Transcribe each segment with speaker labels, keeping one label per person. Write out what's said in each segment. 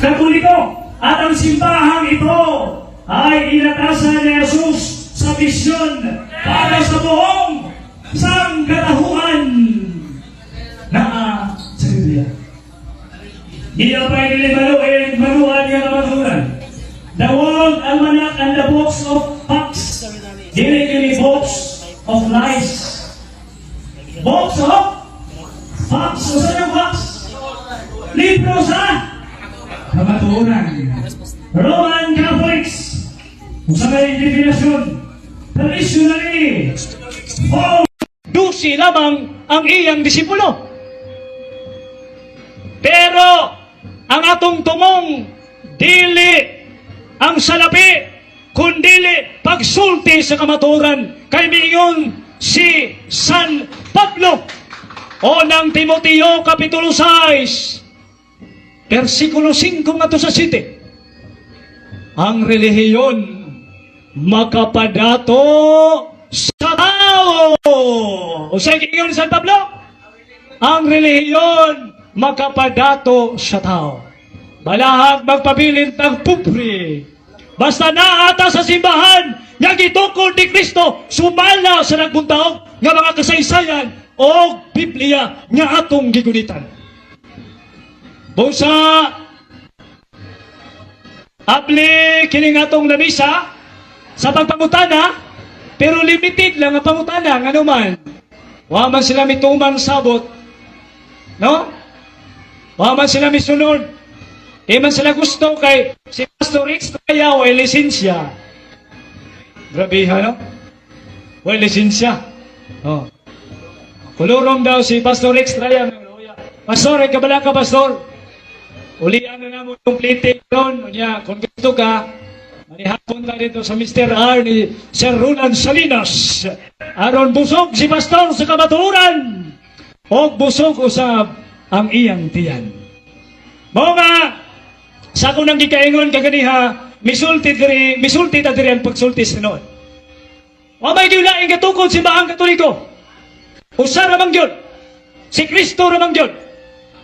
Speaker 1: Katoliko. At ang simbahang ito ay inatasan ni Jesus sa misyon para sa buong sangkatauhan na sa Biblia. Hindi pa manuan nga kamaturan. The world, almanac, and the books of facts. Dili books of lies. Books of facts. O saan yung facts? Libro sa kamaturan. Roman Catholics. Kung sa may definasyon, traditionally, dusi lamang ang iyang disipulo. Pero, ang atong tumong, dili ang salapi, kundili pagsulti sa kamaturan. Kay miingon si San Pablo, o ng Timoteo, Kapitulo 6, versikulo 5 nga to sa 7. Ang relihiyon makapadato sa tao. O sa ingon ni San Pablo, ang relihiyon makapadato sa tao. Balahag magpabilin ng pupri. Basta naata sa simbahan, nga gitukod ni Kristo, sumala sa nagbuntaog nga mga kasaysayan o Biblia nga atong gigunitan. Busa, apli kining atong lamisa sa pagpangutana, pero limited lang ang pangutana, nga naman. Wa man sila mitumang sabot, no? Wa man sila misunod. Di man sila gusto kay si Pastor Estrella o lisensya. Grabe ha, no? O lisensya. Oh. Kulurong daw si Pastor Estrella. Pastor, ay kabala ka, Pastor. Ulian na naman yung plate doon. Kung gusto ka, manihapon ka dito sa Mr. R ni Sir Roland Salinas. Aron busog si Pastor sa kamaturan. O busog usab ang iyang tiyan. Mga sa kunang gikaingon kaganiha, misulti ta diri ang pagsulti sa noon. Wa may giulaing katukod si Bahang Katoliko. Usa ra man gyud. Si Kristo ra man gyud.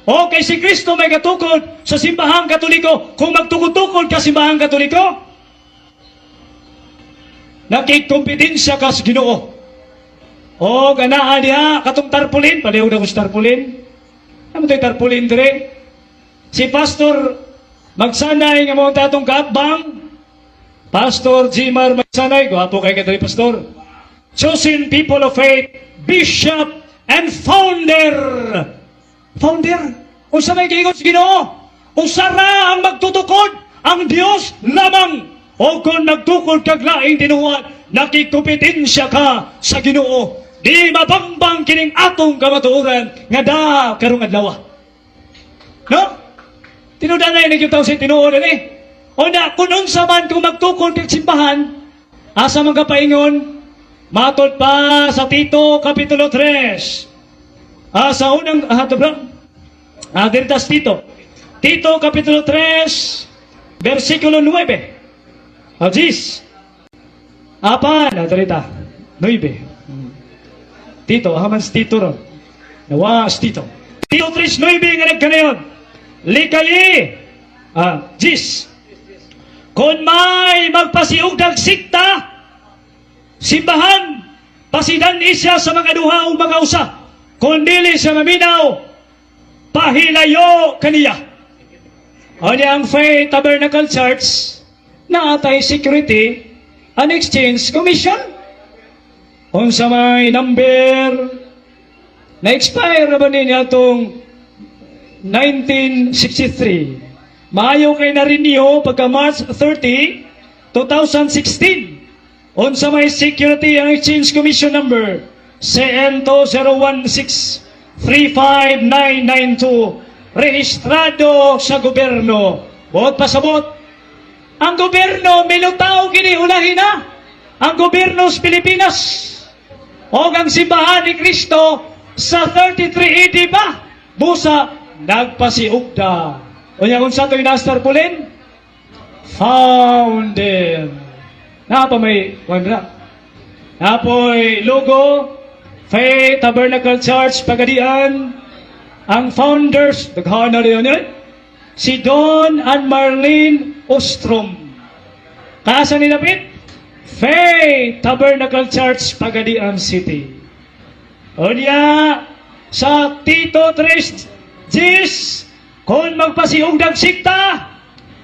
Speaker 1: O kay si Kristo may katukod sa simbahang Katoliko, kung magtukod-tukod ka simbahang Katoliko, nakikompetensya ka sa Ginoo. O ganaan diha katong tarpulin, palihog na ko sa tarpulin. Ano tayo tarpulin dire? Si Pastor magsanay nga mga tatong kaabang, Pastor Jimar magsanay, gwapo kay kadali Pastor. Chosen people of faith, bishop and founder. Founder? Usa may giingon sa Ginoo? Usara ang magtutukod, ang Dios lamang. O kung nagtukod kag laing tinuod, nakikompetensya ka sa Ginoo. Di mabambang kining atong kamatuoran nga da karong adlaw. No? Tinudanay na yung tao sa tinuod ni. O na, kung unsa man kung magtukod kag simbahan, asa man kapaingon, matod pa sa Tito Kapitulo 3. Sa unang Dirtas Tito. Tito Kapitulo 3, versikulo 9. 10. Apa na darita? 9. Tito, haman si Tito ron. Nawas Tito. Tito 3:9 nga nagkanayon. Likayi. 10. Kung may magpasiugdag sikta, simbahan, pasidan isya sa mga duha o mga usa. Kung dili siya maminaw, pahilayo kaniya. O niya ang Faith Tabernacle Church, na atay Security and Exchange Commission. Kung sa may number na-expire na ba niya itong 1963. Maayo kay na-renew pagka March 30, 2016. Kung sa may Security and Exchange Commission number CN2016-35992, rehistrado sa gobyerno. Buot pasabot. Ang gobyerno, milutaw giniulahin na. Ang gobyerno sa Pilipinas. O ang simbahan ni Kristo sa 33 AD ba? Busa, nagpasiugda. O niya kung sa ito'y nastarpulin? Founded. Napa may, napo'y logo, Faith Tabernacle Church, Pagadian, ang founders, naghahan na rin yun. si Don and Marlene Ostrom. Kaasa nilapit? Faith Tabernacle Church, Pagadian City. O niya, sa Tito Tres Gis, kung magpasiugdag sikta,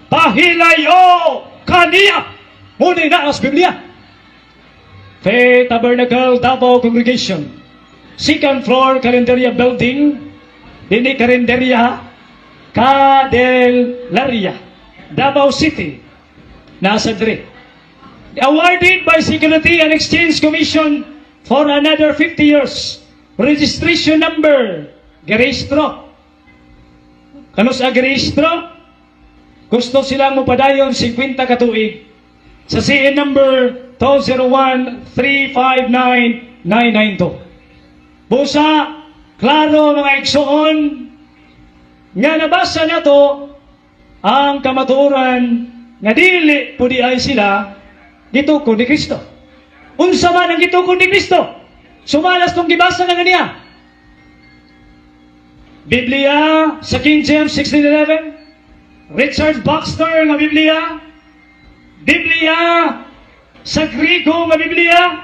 Speaker 1: pahilayo kaniya. Muna na as Biblia. Faith Tabernacle Davao Congregation. Second floor, Carinderia Building. Dini Carinderia, Candelaria, Davao City. Nasa dre. Awarded by Security and Exchange Commission for another 50 years. Registration number, geristro. Kanus ang geristro? Gusto silang mupadayon 50 katuig. Sa CN number 201-359-992. Busa, klaro mga igsoon, nga nabasa na to ang kamatuoran nga dili pudi ay sila gitukod ni Kristo. Unsa man ang gitukod ni Kristo? Sumalas tong gibasa na ganiya. Biblia sa King James 1611, Richard Baxter nga Biblia, Biblia sa Griego nga Biblia,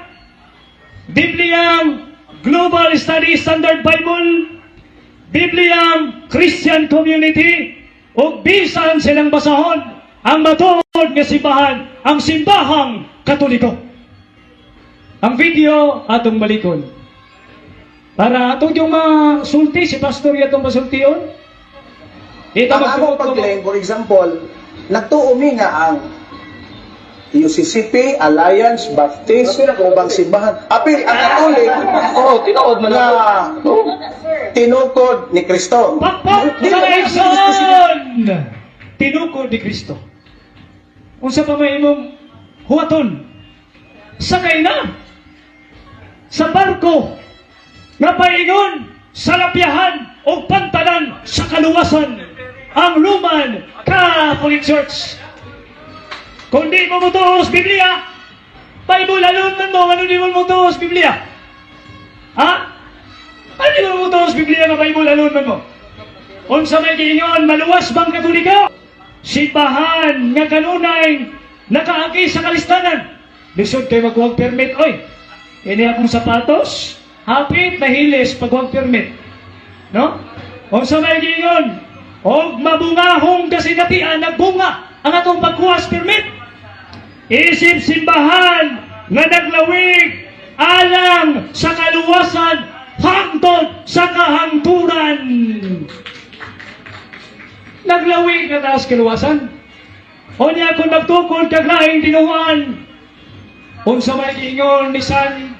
Speaker 1: Bibliang Global Study Standard Bible, Bibliang Christian Community, o bisan silang basahon ang matuod nga simbahan, ang simbahang Katoliko. Ang video atong balikon. Para atong yung masulti, si pastor yatong masultion. Ito
Speaker 2: Ang among pag-claim, for example, nagtuumi nga ang UCCP, Alliance, Baptist, ubang simbahan. Apil, ang Katolik,
Speaker 3: Tinood man
Speaker 2: na tinukod ni Kristo.
Speaker 1: Pakpak! Salvation! Tinukod ni Kristo. Unsa pa may imong huwaton? Sakay na! Sa barko nga paingon sa lapyahan o pantanan sa kaluwasan ang Roman Catholic Church. Kung di mo mutuos Biblia, Bible alone man mo, ano di mo mutuos Biblia? Ha? Ano di mo mutuos Biblia nga Bible alone man mo? Kung sa may giingon, maluwas bang Katoliko? Simbahan nga kanunay nakaagi sa kalistanan. Lisod kay magwag permit, oy. Ini akong sapatos, hapit na hilis pag wag permit. No? Kung sa may giingon, og mabungahong kasinatian nagbunga ang atong pagkuwas permit. Isip simbahan nga naglawig alang sa kaluwasan hangtod sa kahangturan. Naglawig na taas kaluwasan. O niya kung nagtukod kag laing tinuan. Kung sa may ingon ni San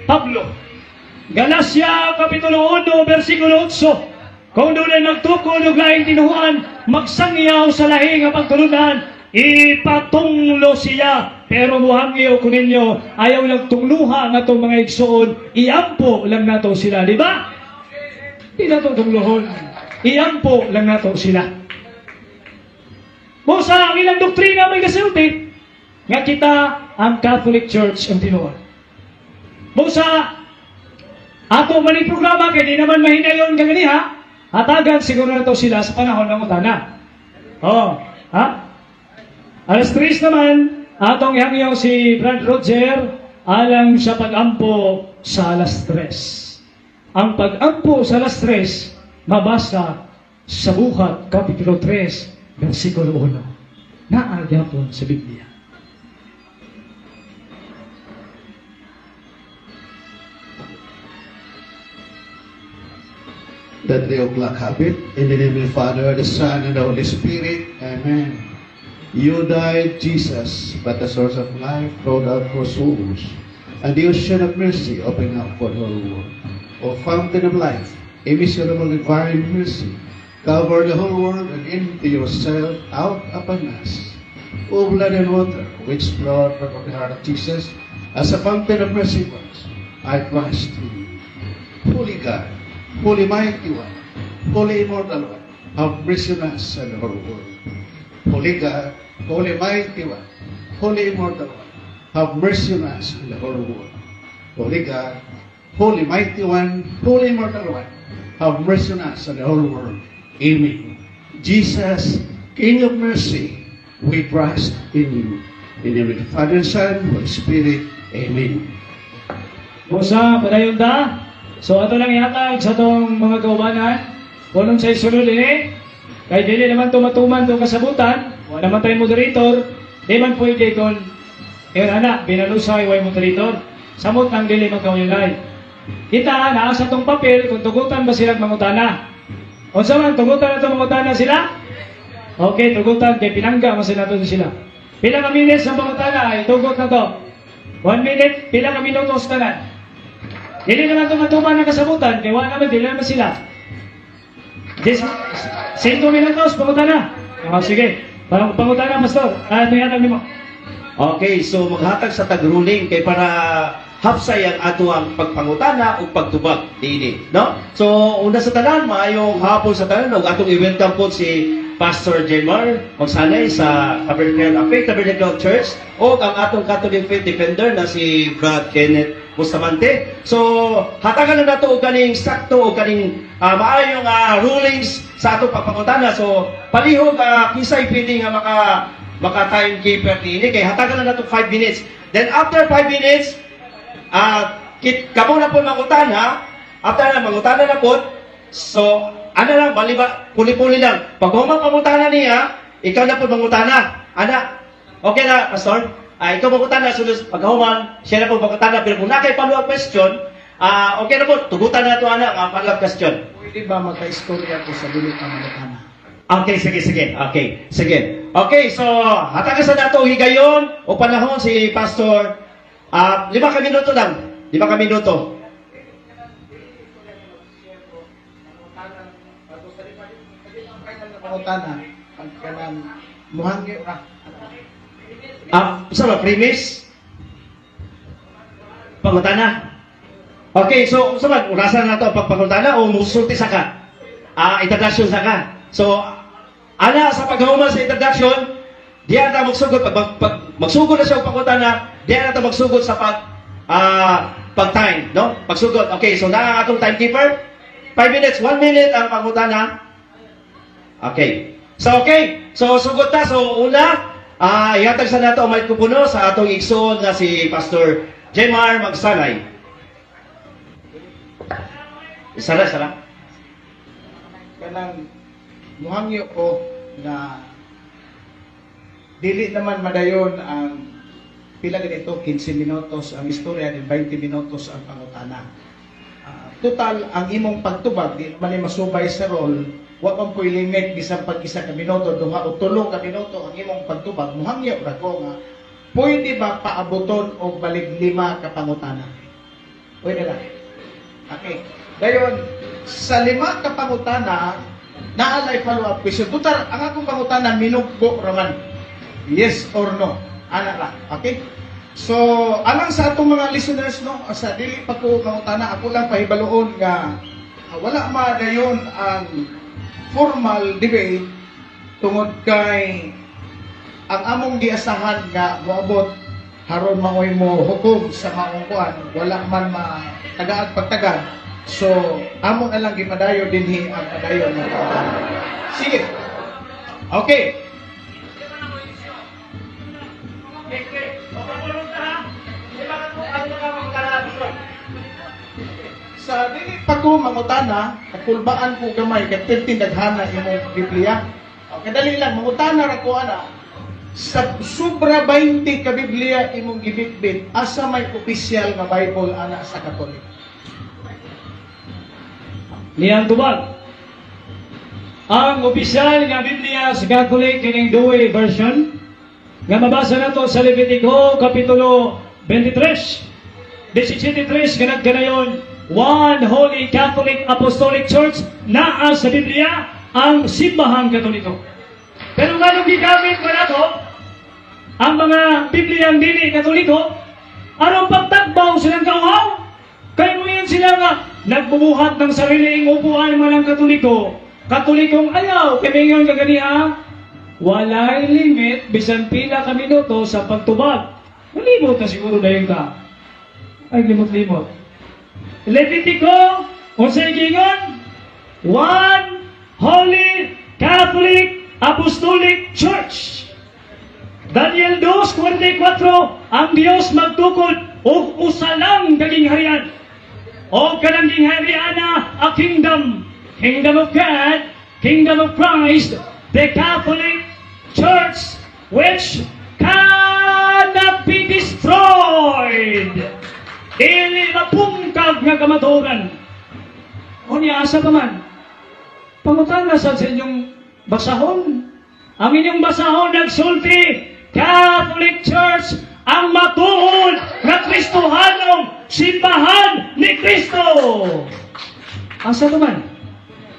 Speaker 1: Pablo, Galacia Kapitulo 1, versikulo 8, kung doon ay nagtukod og laing tinuan, magsangyaw sa lahi nga pagtulunan, ipatunglo siya. Pero muhangyo ko ninyo, ayaw lang tungluha nga itong mga igsoon, iampo lang nato sila, di ba? Di na itong tungluhon, iampo lang nato sila. Musa, ang ilang doktrina may kasulti, nga kita ang Catholic Church ang tinuan. Musa, ako maning programa, kaya di naman mahinayon ka gani ha, hatagan siguro na to sila sa panahon ng utana. Oh, ha? Alas 3 naman, atong ihangyaw si Brad Roger alang sa pag-ampo sa alas 3. Ang pag-ampo sa alas 3, mabasa sa Buhat, Kapitulo 3, versikulo 1. Naagyapon sa Biblia.
Speaker 4: The 3 o'clock habit, in the name of the Father, the Son, and the Holy Spirit. Amen. You died, Jesus, but the source of life flowed out for souls, and the ocean of mercy opened up for the whole world. O fountain of life, immeasurable divine mercy, cover the whole world and empty yourself out upon us. O blood and water, which flowed from the heart of Jesus, as a fountain of mercy was, I trust in you. Holy God, Holy Mighty One, Holy Immortal One, have mercy on us and the whole world. Holy God, Holy Mighty One, Holy Immortal One, have mercy on us and the whole world. Holy God, Holy Mighty One, Holy Immortal One, have mercy on us and the whole world. Amen. Jesus, King of mercy, we trust in you. In the name of the Father, Son, Holy Spirit. Amen.
Speaker 1: Musa, padayon ta. So ato lang yatag sa tong mga kaubanan. Kunong sa isunod ini, kay dili naman tumatuman to kasabutan, wala naman tayo moderator, di man pwede kung anak, binalusay, way moderator, samot ng dili magkawilay. Kita, naa sa tong papel, kung tugutan ba sila mangutana. O sa man, tugutan na ito mangutana sila? Okay, tugutan, kay pinangga, masina to sila. Pila ka minutes ng pangutana, ay tugot na to. 1 minute, pila ka minutos na na. Dili naman tumatuman ng kasabutan, kaya wala naman, dili naman sila. 5 minutos, pangutana. Sige, parang pangutana, Pastor. Ano yatag mo?
Speaker 3: Okay, so maghatag sa tag-ruling kay para hapsay ang ato ang pagpangutana o pagtubag diini, no? So una sa tanan, maayong hapon sa tanan ug atong i-welcome po si Pastor Jemar magsanay sa Tabernacle Church o ang atong Catholic Faith Defender na si Brad Kenneth Bustamante. So hatagan na nato og kaning sakto o kaning maayong rulings sa atong pagpangutana. So palihog kisay pwede nga maka timekeeper ini kay hatagan na nato 5 minutes. Then after 5 minutes, kamo na po mangutan ha. After na mangutan na po, so ano lang, baliba, puli-puli lang. Pag humang pangutana niya, ikaw na po mangutana. Ana, okay na, Pastor? Ikaw mangutana, sunod, pag humang, siya na po mangutana. Pero kung na kayo follow-up question, okay na po, tugutan na ito, ana, ang follow-up question.
Speaker 2: Pwede ba maka-istorya ko sa dili pangutana?
Speaker 3: Okay, sige. Okay, sige. Okay, so, hatagas na nato higayon o panahon si Pastor. 5 ka minuto lang. 5 ka minuto.
Speaker 2: Pangutana, pagkanang muhangyo ra.
Speaker 3: Sa ba, premise? Pangutana? Okay, so, sa ba, urasan na ito pagpangutana o musulti sa ka? Introduction sa ka. So, ana sa paghahuman sa introduction, diyan na magsugod, pag magsugod na siya ang pangutana, diyan na magsugod sa pag-time, no? Pagsugod. Okay, so na ang atong timekeeper. 5 minutes, 1 minute ang pangutana. Okay. So, sugod ta. So, una, ihatag sa nato ang microphone sa atong igsoon na si Pastor Jemar Magsanay. Sala.
Speaker 2: Kanang muhangyo ko na dili naman madayon ang pila ganito 15 minutos ang istorya din 20 minutos ang pangutana. Total ang imong pagtubag di man masubay sa role, wa man koy limit bisan pag isa ka minuto, 2 o 3 ka minuto ang imong pagtubag. Muhangyo ra ko nga pwede ba paaboton og balig 5 ka pangutana? Pwede ra. Okay. Dayon sa 5 ka pangutana naalay follow-up question. Total ang akong pangutana minugbo raman. Yes or no? Ana ra. Okay? So, alang sa atong mga listeners, no, sa dili pa ko mangutana, ako lang pahibaloon nga wala madayon ang formal debate tungod kay ang among giasahan nga moabot haron maoy mo hukom sa maungkuan, wala man matagaad pagtagad. So, amo na lang gipadayo dinhi ang padayon nga pangutana. Sige. Okay. Sa dili pa ko mangutana, kakulbaan ko gamay kay tindaghana imong Biblia. Okay, dali lang mangutana ra ko ana. Sa sobra 20 ka Biblia imong gibitbit, asa may opisyal nga Bible ana sa Katolik?
Speaker 1: Niyang tubag. Ang opisyal nga Biblia sa Catholic kining Douay version nga mabasa nato sa Levitico kapitulo 23. 17:3 kanagkanayon, One Holy Catholic Apostolic Church naa sa Biblia ang simbahang Katoliko. Pero nga nung gigamit ko na to, ang mga Bibliang dili Katoliko, arong pagtakbaw silang kauhaw, kaya mo yan sila nga nagbubuhat ng sariling upuan man ng Katoliko. Katolikong ayaw, kamingon kaganiha, walay limit, bisan pila ka minuto sa pagtubag. Nalimot na siguro dahil ka. Ay, limot-limot. Levitico, o sa igingon, One Holy Catholic Apostolic Church. Daniel 2:44, ang Dios magtukod og usa lang kaging harian. O kanang gingharian a kingdom, kingdom of God, kingdom of Christ, the Catholic Church, which cannot be destroyed. Dili mapungkag nga kamaturan. O niya asa pa man, pangutana sa inyong basahon. Ang inyong basahon nagsulti, Catholic Church ang matuod na Kristohanong simbahan ni Kristo. Asa naman?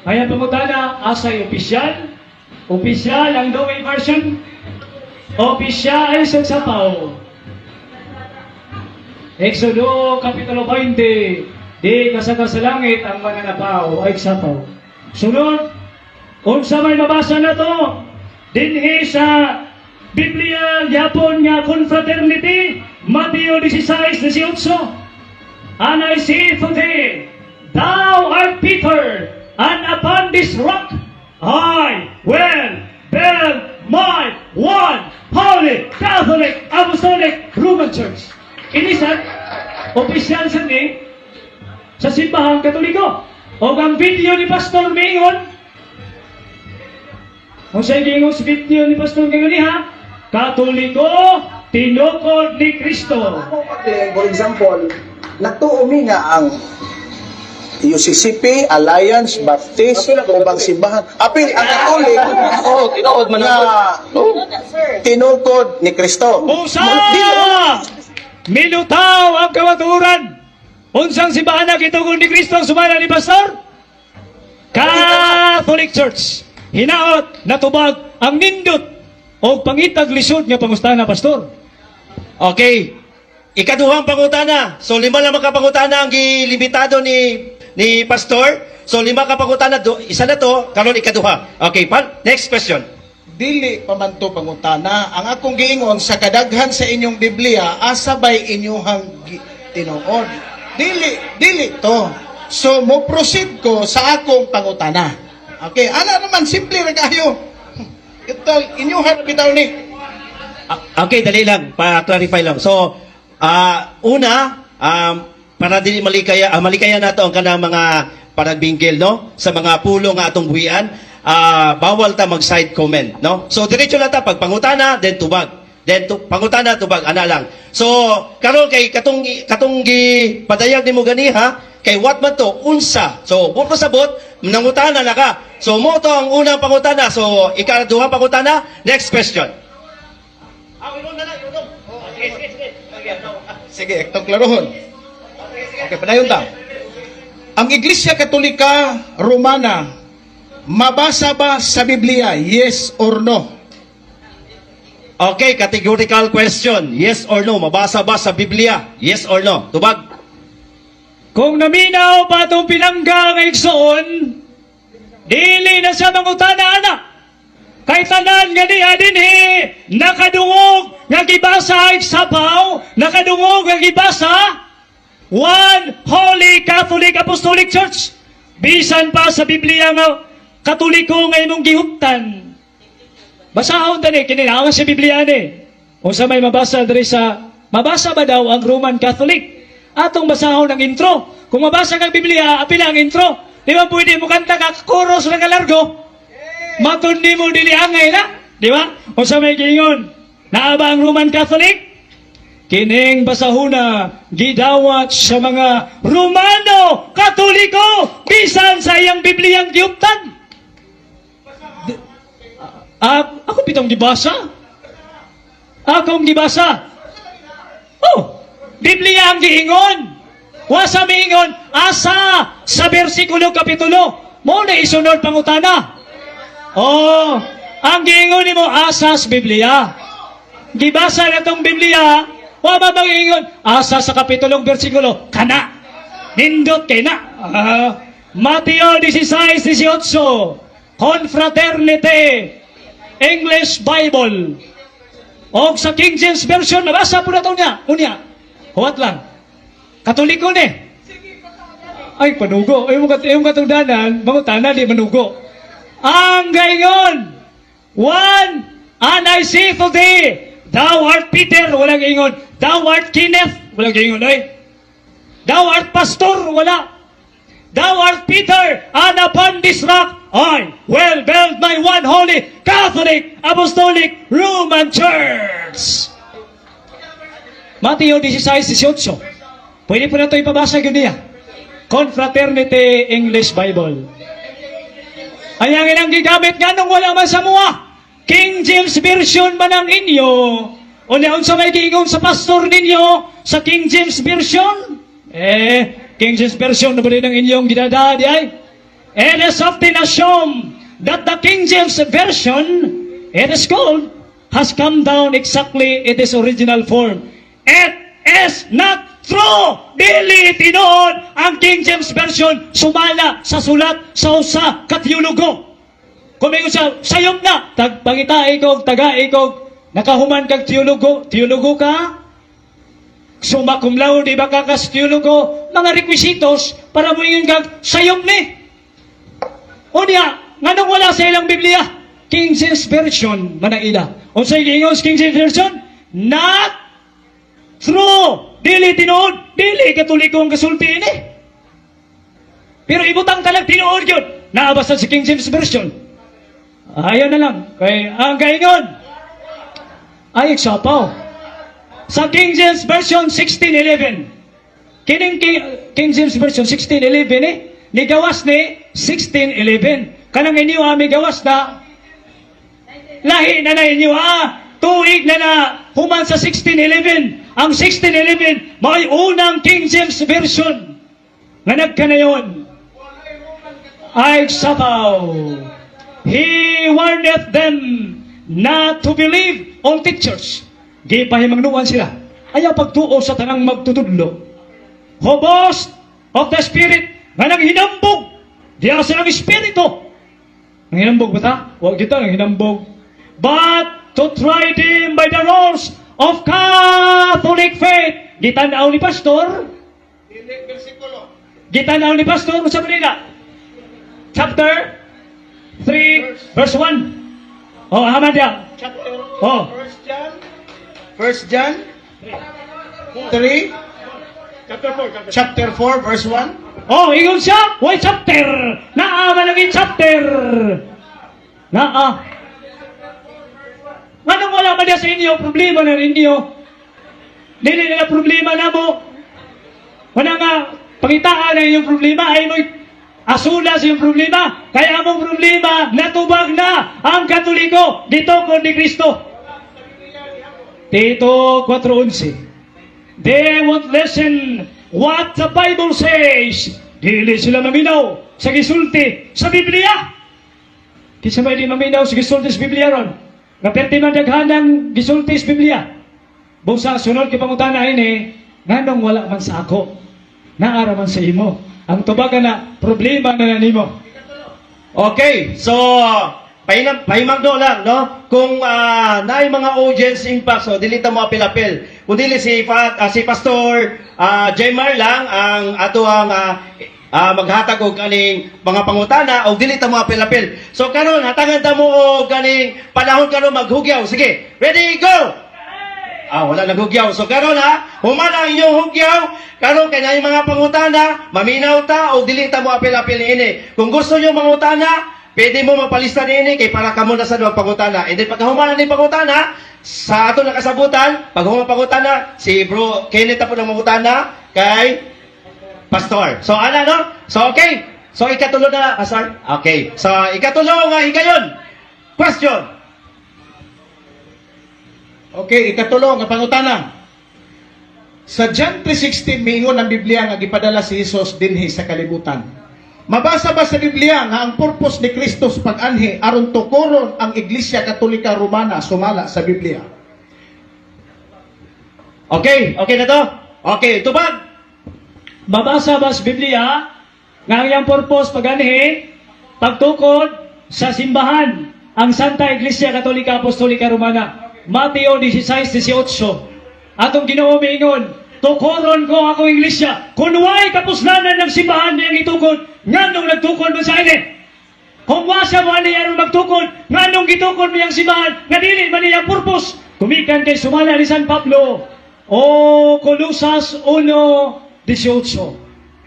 Speaker 1: Kaya pangutana, asa'y opisyal? Opisyal ang Douay version? Opisyal sa sapaw. Exodo Kapitulo 20, di kasaka sa langit ang mananapaw ay sapaw. Sunod, unsa may mabasa na to, dinhi sa Biblia, Yapon nga confraternity, Mateo 16:18. And I say to thee, thou art Peter, and upon this rock I will build my one holy Catholic Apostolic Roman Church. Inisan, opisyal sa ni, sa simbahang Katoliko. O ang video ni Pastor Mingon, kung sa'yo gingon sa video ni Pastor Mingon ha, Katoliko, tinukod ni Kristo.
Speaker 5: For example, natuumi nga ang UCCP, Alliance, Baptist, ubang simbahan. Apil ang Katolik, tinuod man nga tinukod ni Kristo.
Speaker 1: Usa! Minutaw ang kamaturan. Unsang simbahan na kitugod ni Kristo ang sumala ni Pastor? Catholic Church. Hinaot, natubag ang nindot o pangitag lisod nga pangustana, Pastor.
Speaker 3: Okay. Ikaduhang pangutana. So, 5 lang ka pangutana ang gilimitado ni Pastor. So, 5 ka pangutana. Isa na to, karon ikaduha. Okay, next question.
Speaker 2: Dili pa man to pangutana. Ang akong giingon sa kadaghan sa inyong Biblia, asa ba'y inyong tinuod? Dili to. So, mo proceed ko sa akong pangutana. Okay, ana naman, simple ra kayo. Ito, inyuhan bitaw ni.
Speaker 3: Okay, dali lang. Pa-clarify lang. So, una, para dili malikaya nato ang kanang mga panagbinggil, no? Sa mga pulong nga atong buhian, bawal ta mag-side comment, no? So, diretso lang ta, pagpangutana, then tubag. Then, pangutana, tubag, ana lang. So, karon kay katong padayag nimo gani ha, kay what man to, unsa. So, buot pasabot, nangutana na ka. So, mo to ang unang pangutana. So, ikaduhang pangutana, next question.
Speaker 2: Sige, itong klarohon. Okay, padayon ta. Ang Iglesia Katolika Romana, mabasa ba sa Biblia? Yes or no?
Speaker 3: Okay, categorical question. Yes or no? Mabasa ba sa Biblia? Yes or no? Tubag.
Speaker 1: Kung naminaw pa itong pinangga ng igsoon, dili na siya mangutana, anak. Kay tanan nga niya dinhi, nakadungog nga gibasa igsapaw, nakadungog nga gibasa, one Holy Catholic Apostolic Church. Bisan pa sa Biblia nga Katoliko nga imong gihuptan. Basahon tani, kininawan sa Biblia ni. Kung sa may mabasa diri sa, mabasa ba daw ang Roman Catholic? Atong basahon ang intro. Kung mabasa kang Biblia, apila ang intro. Di ba pwede mo kanta ka chorus na kalargo? Matundi mo dili angay na. Di ba? O sa may gingon, naaba ang Roman Catholic? Kining basahuna, gidawat sa mga Romano Katoliko, bisan sa iyang Bibliang giuptan. Ako pitong gibasa? Akong gibasa? Oh, Biblia ang giingon. Wasa miingon, asa sa bersikulo kapitulo. Mo na isunod pangutana. Oh, ang giingon nimo asa sa Biblia. Gibasa na itong Biblia, wa ba mangingon, asa sa kapitulong bersikulo, kana. Nindot kay na. Mateo 16:18, Confraternity, English Bible. O sa King James Version, nabasa po na ito niya. Unya, huwat lang. Katoliko ni. Ay, panugo. Yung katungdanan, mangutana, di manugo. ang gaingon. One, and I say to thee, thou art Peter, walang ingon. Thou art Kenneth, walang ingon, ay. Thou art pastor, wala. Thou art Peter, and upon this rock I will build my one holy Catholic Apostolic Roman Church. Mateo 16:18. Pwede po na ito ipabasa yun niya. Confraternity English Bible. Ayang ilang gigamit nga nung wala man sa mua. King James Version man ang inyo. O naon sa may giingon sa pastor ninyo sa King James Version? King James Version na ba rin ang inyong ginadadi ay? It is often assumed that the King James Version, it is called, has come down exactly in its original form. It is not true! Dili tinuod ang King James Version sumala sa sulat sa usa ka teologo. Kung may siya, sayop na, pangitae kog, tagae kog, nakahuman kag teologo ka, summa cum laude ba ka kas teologo, mga requisitos para mo yun kag sayop ni. O niya, nganong wala sa ilang Biblia? King James Version, manaila. O sa ingos King James Version, not true. Dili tinuod, dili katoliko ang kasulti ini. Pero ibutang talag tinuod yun. Naabasa sa King James Version. Ayaw na lang. Kay ang kaingon. Ay, eksapaw. Sa King James Version 1611. Kining King James Version 1611 ni gawas ni 1611. Kanang inyo may gawas na lahi na inyo tuig na human sa 1611. Ang 1611 may unang King James Version nga nagkanayon. Ay sabaw. He warneth them not to believe all teachers. Gipahimangnuan sila. Ayaw pagtuo sa tanang magtutudlo. Hobos of the Spirit nga naghinambog. Diya sa ng Espiritu. Ang hinambog ba ta? Huwag kita ang hinambog. But to try them by the rules of Catholic faith. Gitanaw ni Pastor. Gitanaw ni Pastor. Sa Manila. Chapter 3, verse 1. Oh, hamad yan.
Speaker 2: Chapter
Speaker 1: Oh.
Speaker 2: 1 John 3, chapter 4, verse 1.
Speaker 1: Oh, ingon siya. Why chapter? Naa malaging chapter. Naa. Anong wala ba sa inyo? Problema na inyo. Dili nila problema na mo. Wala nga, pangitaan na inyong problema. Ay mo'y asula sa iyong problema. Kaya among problema, natubag na ang Katoliko dito ko ni Kristo. Tito 4:11. They won't listen what the Bible says. Dili sila maminaw sa gisulti sa Biblia. Kisa may di maminaw sa gisulti sa Biblia ron. Naperti man daghanang gisulti sa Biblia. Busa sunod kay pangutana ini, nganong wala man sa ako. Naara man sa imo. Ang tubagan na problema na nimo.
Speaker 3: Okay, so pahimagdo lang, no? Kung naay mga audience impact, so dilita mo apil-apil. Kung dili si Pastor Jaymar lang ang ato ang maghatag og kaning mga pangutana o dili ta mo apil-apil. So karon hatagan ta mo og kaning panahon karon maghugyaw. Sige, ready go. Wala naghugyaw. So karon humana ang inyong hugyaw. Karon kay naay mga pangutana, maminaw ta o dili ta mo apil-apil ini. Kung gusto niyo mangutana, pwede mo magpalista niini kay para kamo na sa duwang pangutana. And then pagkahumana ni pangutana, sa ato nakasabutan, pag humana pangutana, si Bro Kenneth ta po ng mangutana kay Pastor. So, no? So, okay. So, ikatulo na, Pastor? Okay. So, ikatulo nga higayon. Question.
Speaker 2: Okay, ikatulo nga pangutana. Sa John 3:16 miingon ang Biblia nga gipadala si Jesus dinhi sa kalibutan. Mabasa ba sa Biblia nga ang purpose ni Kristo sa pag-anhi aron tukuron ang Iglesia Katolika Romana sumala sa Biblia?
Speaker 3: Okay. Okay na to? Okay. Tubag.
Speaker 1: Mabasa ba sa Biblia nga ang iyang purpose paganhi pagtukod sa simbahan ang Santa Iglesia Katolika Apostolika Romana. Mateo 16:18. Atong Ginoo miingon, tukoron ko ako iglesia. Kung way kapuslanan ng simbahan niyang itukod, nganong nagtukod mo sa ini? Kung wasa mo niya magtukod, nga nung gitukod mo yung simbahan, nga dili man niya purpose, kumikan kay sumala ni San Pablo, o Colosas 1:18,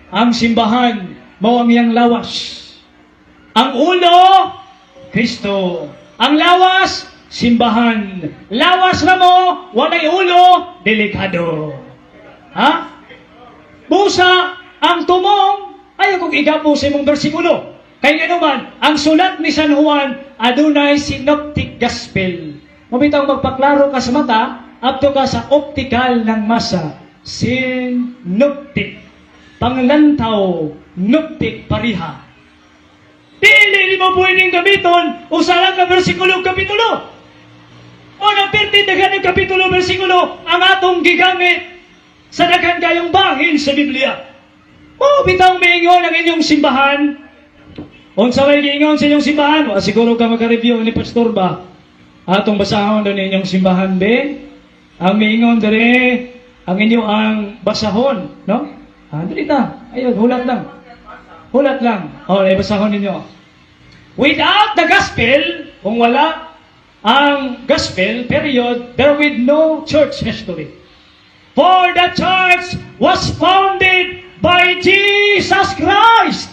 Speaker 1: ang simbahan, mao ang iyang lawas. Ang ulo, Kristo. Ang lawas, simbahan. Lawas na mo, walay ulo, delikado. Ha? Busa, ang tumong, ayaw kong igapo sa imong bersikulo. Kaya naman, ang sulat ni San Juan, adunay synoptic gospel. Mabitaw magpaklaro ka sa mata, apto ka sa optical ng masa. Synoptic. Panglantaw, noptic pariha. Dili mo pwedeng gamiton, usalang ka bersikulo kapitulo. O nang pertindagan ng kapitulo bersikulo, ang atong gigamit sa daghan kayong bahin sa Biblia. O bitang maingon ang inyong simbahan. Unsa may giingon sa inyong simbahan? O siguro ka maka-review ni Pastor ba? Atong basahon doon inyong simbahan, be? Ang maingon dere, ang inyo ang basahon, no? Dali ta. Ayun, hulat lang. Hulat lang. O, basahon ninyo. Without the gospel, kung wala ang gospel, period, there will no church history. For the church was founded by Jesus Christ.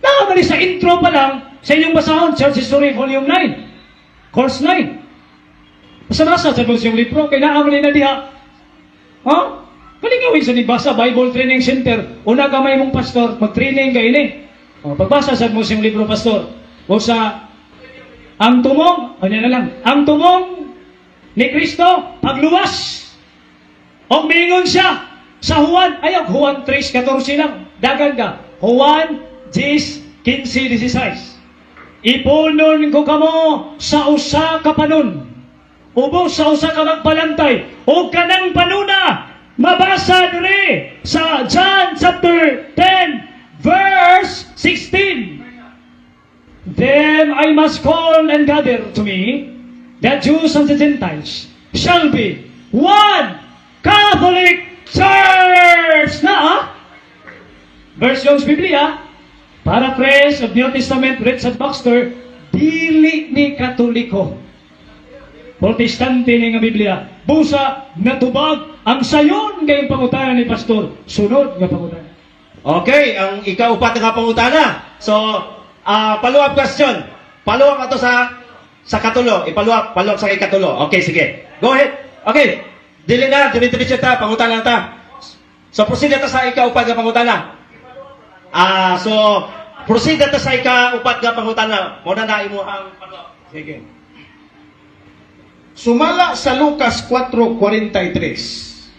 Speaker 1: Nakamali sa intro pa lang, sa inyong basahon, Church History, Volume 9, Course 9. Basta-basa sa yung libro, kaya nakamali na diha. Ha? Kalingawin sa nagbasa, Bible Training Center, una kamay mong pastor, mag-training ka ini. Pagbasa sa yung libro, pastor, o sa, ang tumong, ano na lang, ang tumong ni Kristo, pagluwas. O mingon siya sa Juan, ayaw, Juan 3:14 lang, dagan ka, Juan 10:15-16. Ipunon ko kamo sa usa ka panon, ubos sa usa ka magbalantay, o kanang panuna, mabasa dire sa John chapter 10, verse 16. Then I must call and gather to me the Jews and the Gentiles shall be one Catholic Church na versions Biblia, paraphrase of New Testament, Richard Baxter, dili ni Katoliko. Protestante ni nga Biblia. Busa, natubag ang sayon kayong pangutana ni Pastor. Sunod nga pangutana.
Speaker 3: Okay, ang ikaupat nga pangutana. So, follow-up question. Follow-up ato sa katulo. Follow-up sa ikatulo. Okay, sige. Go ahead. Okay. Dili na, dili-diretso ta, pangutana ta. So, proceed na ta sa ikaupat nga pangutana. So, proceed na ta sa ikaupat nga pangutana. Muna na imo ang follow-up.
Speaker 2: Sige. Sumala sa Lucas 4:43.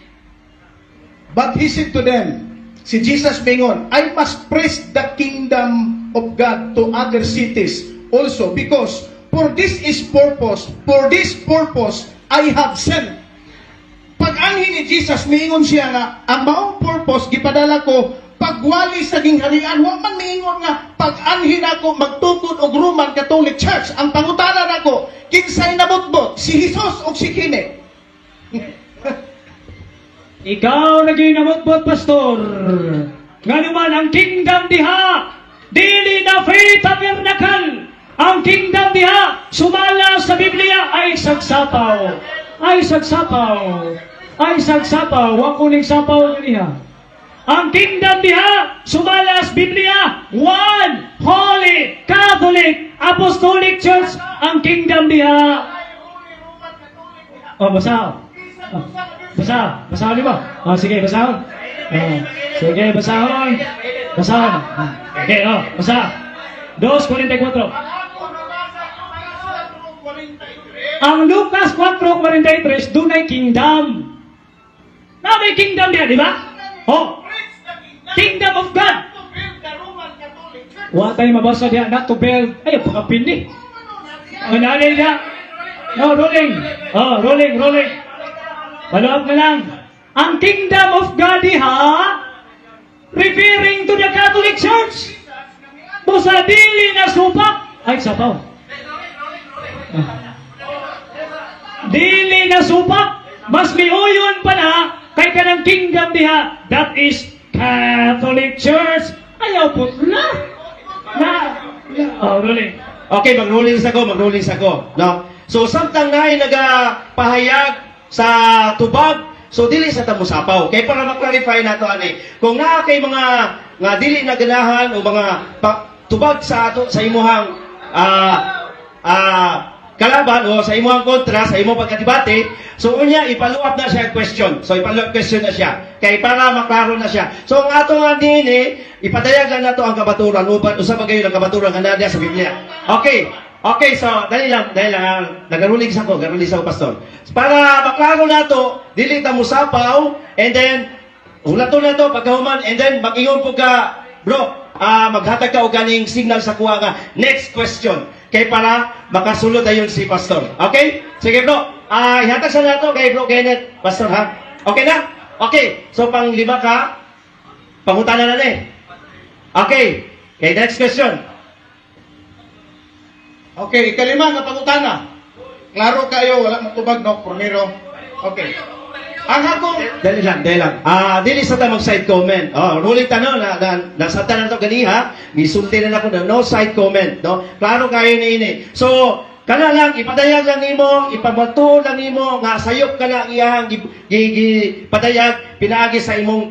Speaker 2: But he said to them, si Jesus mingon, I must preach the kingdom of God to other cities also, because for this purpose I have sent. Pag-anhin ni Jesus, mingon siya nga, ang maong purpose, gipadala ko, pagwali sa gingharian, wa man mingon nga, pag-anhin ako, magtukod og Roman Catholic Church, ang pangutanan ako, kinsay nabutbot, si Jesus o si Kine?
Speaker 1: Ikaw na ginamot-bot, Pastor. Nga naman, ang kingdom diha, dili na faith tabernacle. Ang kingdom diha, sumala sa Biblia, ay sagsapaw. Ay sagsapaw. Ay sagsapaw. Wa kuning sapaw diha. Ang kingdom diha, sumala sa Biblia, one holy Catholic Apostolic Church. Ang kingdom diha. Basa. Basahon di ba? Sige, basahon. Sige, basahon. Basahon. Okay, basa. 2:44. Ang Lucas 4:43, dunay kingdom. Na may kingdom diya, di ba? Kingdom of God. Wa tayo mabasa diya, not to build. Ay, pagkapindi. Ang nalay diya. No, rolling. Rolling. Follow up na lang. Ang kingdom of God diha, referring to the Catholic Church. Busa dili na supak. Ay, sapaw. Dili na supak. Mas miuyon pa na kay kanang kingdom diha. That is Catholic Church. Ayaw po na. Rolling.
Speaker 3: Okay, mag-ruling ako, no? So, samtang na nagapahayag sa tubag, so dili sa tamusapaw. Kaya para ma-clarify nato ani, kung naa kay mga nga dili na ganahan o mga tubag sa ato sa imuhang kalaban o sa imuhang kontra, sa imong pagkadibate, so unya ipaluap na siya question. So ipaluap question na siya. Kay para maklaro na siya. So ang ato nga dinhi, ipadayag lang nato ang kabaturan uban usa ba kayo ng kabaturan nga naa sa Biblia. Okay, so dali lang, nagarulig sa ko, pastor. Para maklaro nato, dili ta musapaw, and then hulaton na to pagkahuman, and then mag-ingon po ka, bro, maghatag ka og ganing signal sa kuha nga next question. Kay para makasulod ayon si pastor. Okay? Sige bro. Ihatag sa nato kay bro Kenneth, pastor ha. Okay na? Okay. So pang lima ka, pangutana na ni. Okay. Okay, next question.
Speaker 2: Okay, ikalima nga pangutana. Klaro kayo, wala matubag no, Primero. Okay. Ang akong
Speaker 3: Dali lang. Dili sa ta mag-side comment. Ruling tanong nasa tanan to ganiha, gisulti na ako na no side comment, no? Klaro kayo ni ini. So, kana lang ipadayag lang nimo, ipabato lang nimo nga sayop kana iyang padayag pinaagi sa imong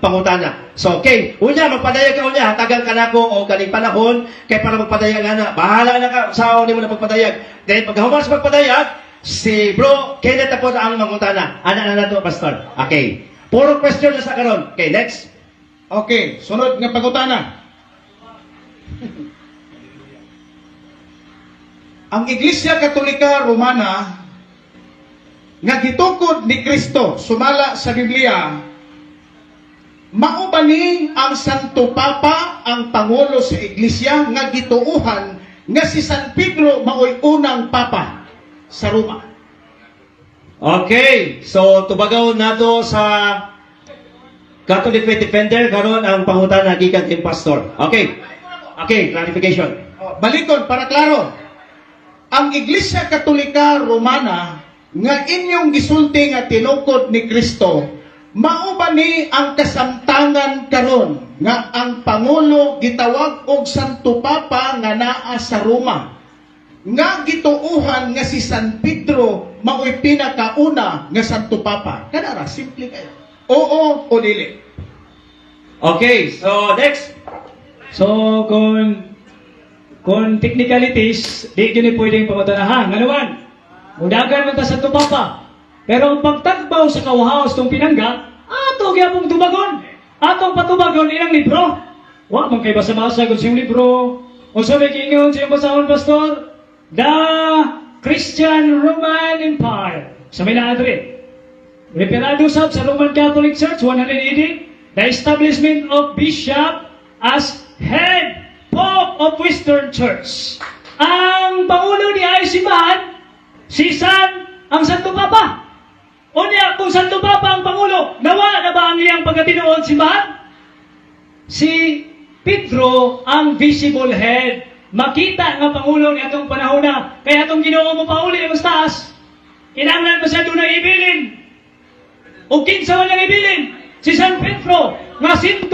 Speaker 3: pangutana. So, okay. Unya magpadayag ka unya, hatagan ka nako o kaning panahon kay para magpadayag ana. Bahala na ka sa nimo na magpadayag. Then pagkahuman sa magpadayag, si bro, Kenneth na po ang mangutana. Ana na to, pastor. Okay. Puro question na sa karon. Okay, next.
Speaker 2: Okay, sunod nga pangutana. Ang Iglesia Katolika Romana nga gitukod ni Kristo sumala sa Biblia, mao ba ni ang Santo Papa ang pangulo sa Iglesia nga gituuhan nga si San Pedro maoy unang papa sa Roma?
Speaker 3: Okay. So, tubagaw nato sa Catholic Faith Defender karon ang pangutana gikan kay pastor. Okay. Okay, clarification.
Speaker 2: Balikon para klaro. Ang Iglesia Katolika Romana nga inyong gisulti nga tinukod ni Kristo, mao ba ni ang kasamtangan karon nga ang pangulo gitawag og Santo Papa nga naa sa Roma, nga gituuhan nga si San Pedro mao'y pinakauna nga Santo Papa? Kanara simple kayo. Oo o dili?
Speaker 3: Okay, so next.
Speaker 1: So, kung technicalities, di yun pwedeng pamutanahan. Nganuman, mudagan man ta sa tupapa. Pero ang pagtagbaw sa kawahaos tong pinangga, ato gyapong tubagon. Atong patubagon ilang libro. Wa man kay basa-basa kung siyang libro. O sabi kingon siyang basahon, pastor, The Christian Roman Empire. Sa may naadre. Reperado sa Roman Catholic Church, 100 AD, the establishment of bishop as head Pope of Western Church. Ang pangulo ni ay simbahan, si San ang Santo Papa. O niya, kung Santo Papa ang pangulo, nawa na ba ang iyang pagkatinoon simbahan? Si Pedro ang visible head. Makita nga pangulo ni atong panahon na, kaya atong Ginoo mo pauli ang taas. Kinanglan masyado na ibilin. O kinsa man ang ibilin? Si San Pedro, nga 191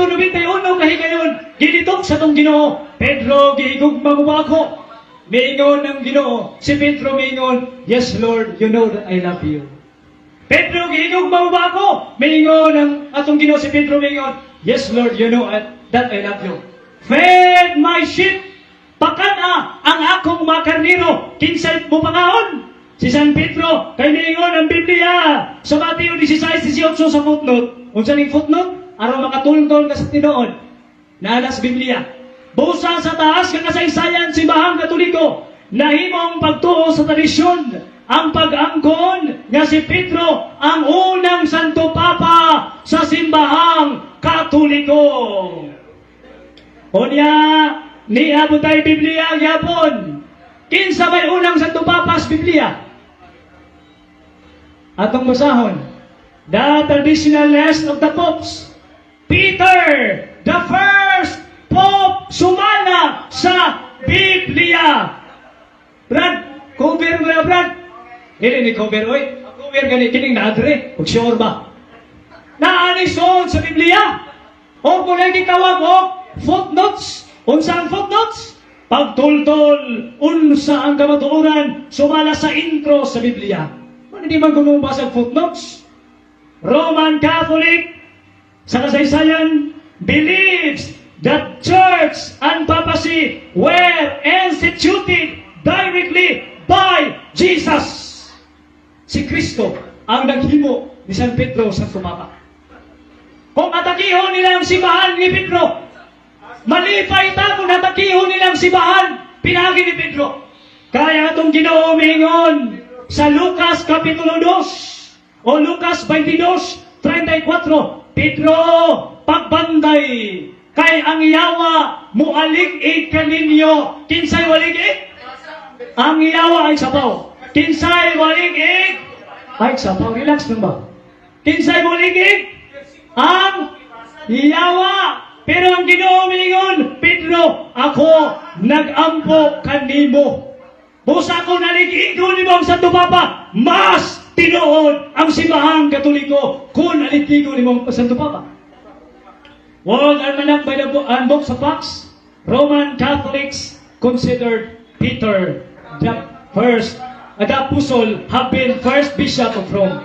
Speaker 1: kahigayon, ginitok sa tong Ginoo. Pedro, gihigugma mo ako. Mingon ng Ginoo. Si Pedro mingon, yes Lord, you know that I love you. Pedro, gihigugma mo ako? Mingon ng atong Ginoo. Si Pedro mingon, yes Lord, you know that I love you. Feed my sheep. Pakana ang akong mga karniro. Kinsay mo pangahon? Si San Pedro, kay mingon ang Biblia. Sa Mateo 16:18 sa footnote. Unsa ning footnote? Aron makatulong ka sa tinuod. Naalas Biblia. Busa sa taas nga kasaysayan simbahang Katoliko, nahimong pagtuo sa tradisyon ang pag-angkon nga si Pedro ang unang Santo Papa sa simbahang Katoliko. Unya, niabot tayo Biblia gyapon. Kinsa may unang Santo Papa sa Biblia? Atong basahon. The traditional list of the popes. Peter, the first Pope sumala sa Biblia. Brad, cover mo na, Brad. Dili ni cover, oy. Cover gani kining naadre. Ug sure ba? Naani son sa Biblia. O kung lagi tawag o footnotes Unsa ang footnotes? Pagtultol, unsa ang kamatuoran, sumala sa intro sa Biblia. Hindi man gumubasa ang footnotes. Roman Catholic, sa kasaysayan, believes that church and papacy were instituted directly by Jesus. Si Kristo ang naghimo ni San Pedro sa Papa. Kung atakihon nila ang simbahan ni Pedro, malipay ta kung atakihon nila ang simbahan, pinagi ni Pedro. Kaya itong Ginoo mingon sa Lucas Kapitulo 2 o Lucas 22:34, Pedro, pagbanday, kay ang yawa mualig-ig kaninyo. Kinsay walig-ig? Ang yawa ay sapaw. Kinsay walig-ig? Ay sapaw. Relax lang ba? Kinsay walig-ig? Ang yawa. Pero ang Ginoo mingon, Pedro, ako nag-ampo kanimo. Busa ko nalig-igo nimo ang Santo Papa, mas tinuod ang simbahang Katoliko kung nalig-igo nimo ang Santo Papa. World Almanac by the Books of Acts, Roman Catholics considered Peter the apostle have been first bishop of Rome.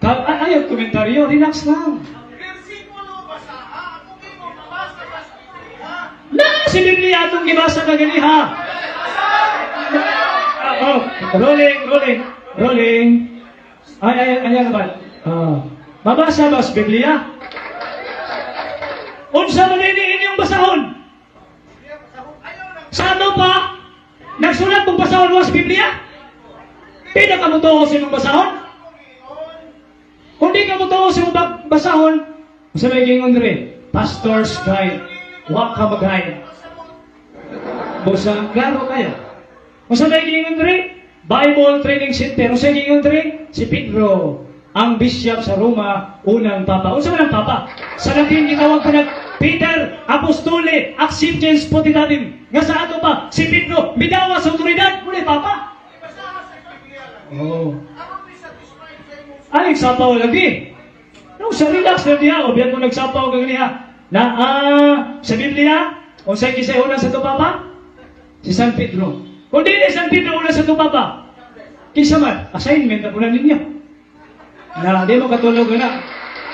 Speaker 1: Ayaw komentaryo, relax lang. Na si Biblia itong gibasa ka ganiha. Rolling. Ay naman. Mabasa ba sa Biblia? Unsa man ini inyong basahon? Sa ano pa? Nagsulat mong basahon mo sa Biblia? Pina ka mo to sa imong basahon? Kung di ka mo to sa imong basahon, sa may gingon dre, pastor's guide, wa ka mag-guide. Busa, klaro kayo. Kung sa may gingon dre, Bible Training Center, kung sa gingon dre, si Pedro, ang bishop sa Roma, unang papa. Unsa man ang papa? Sa Latin gitawag ko Peter Apostoli Acceptance Potitatem. Nga sa ato pa, si Pedro bidawa sa otoridad, muli papa. Oh. Ay, nagsapaw lagi. No, sa relax na diya, o biyan mo nagsapaw kang niya. Na, sa Biblia, o sa kisay una sa ito papa? Si San Pedro. Kung di San Pedro una sa ito papa, kisa man, assignment na pula ninyo. Na di mo katulog na.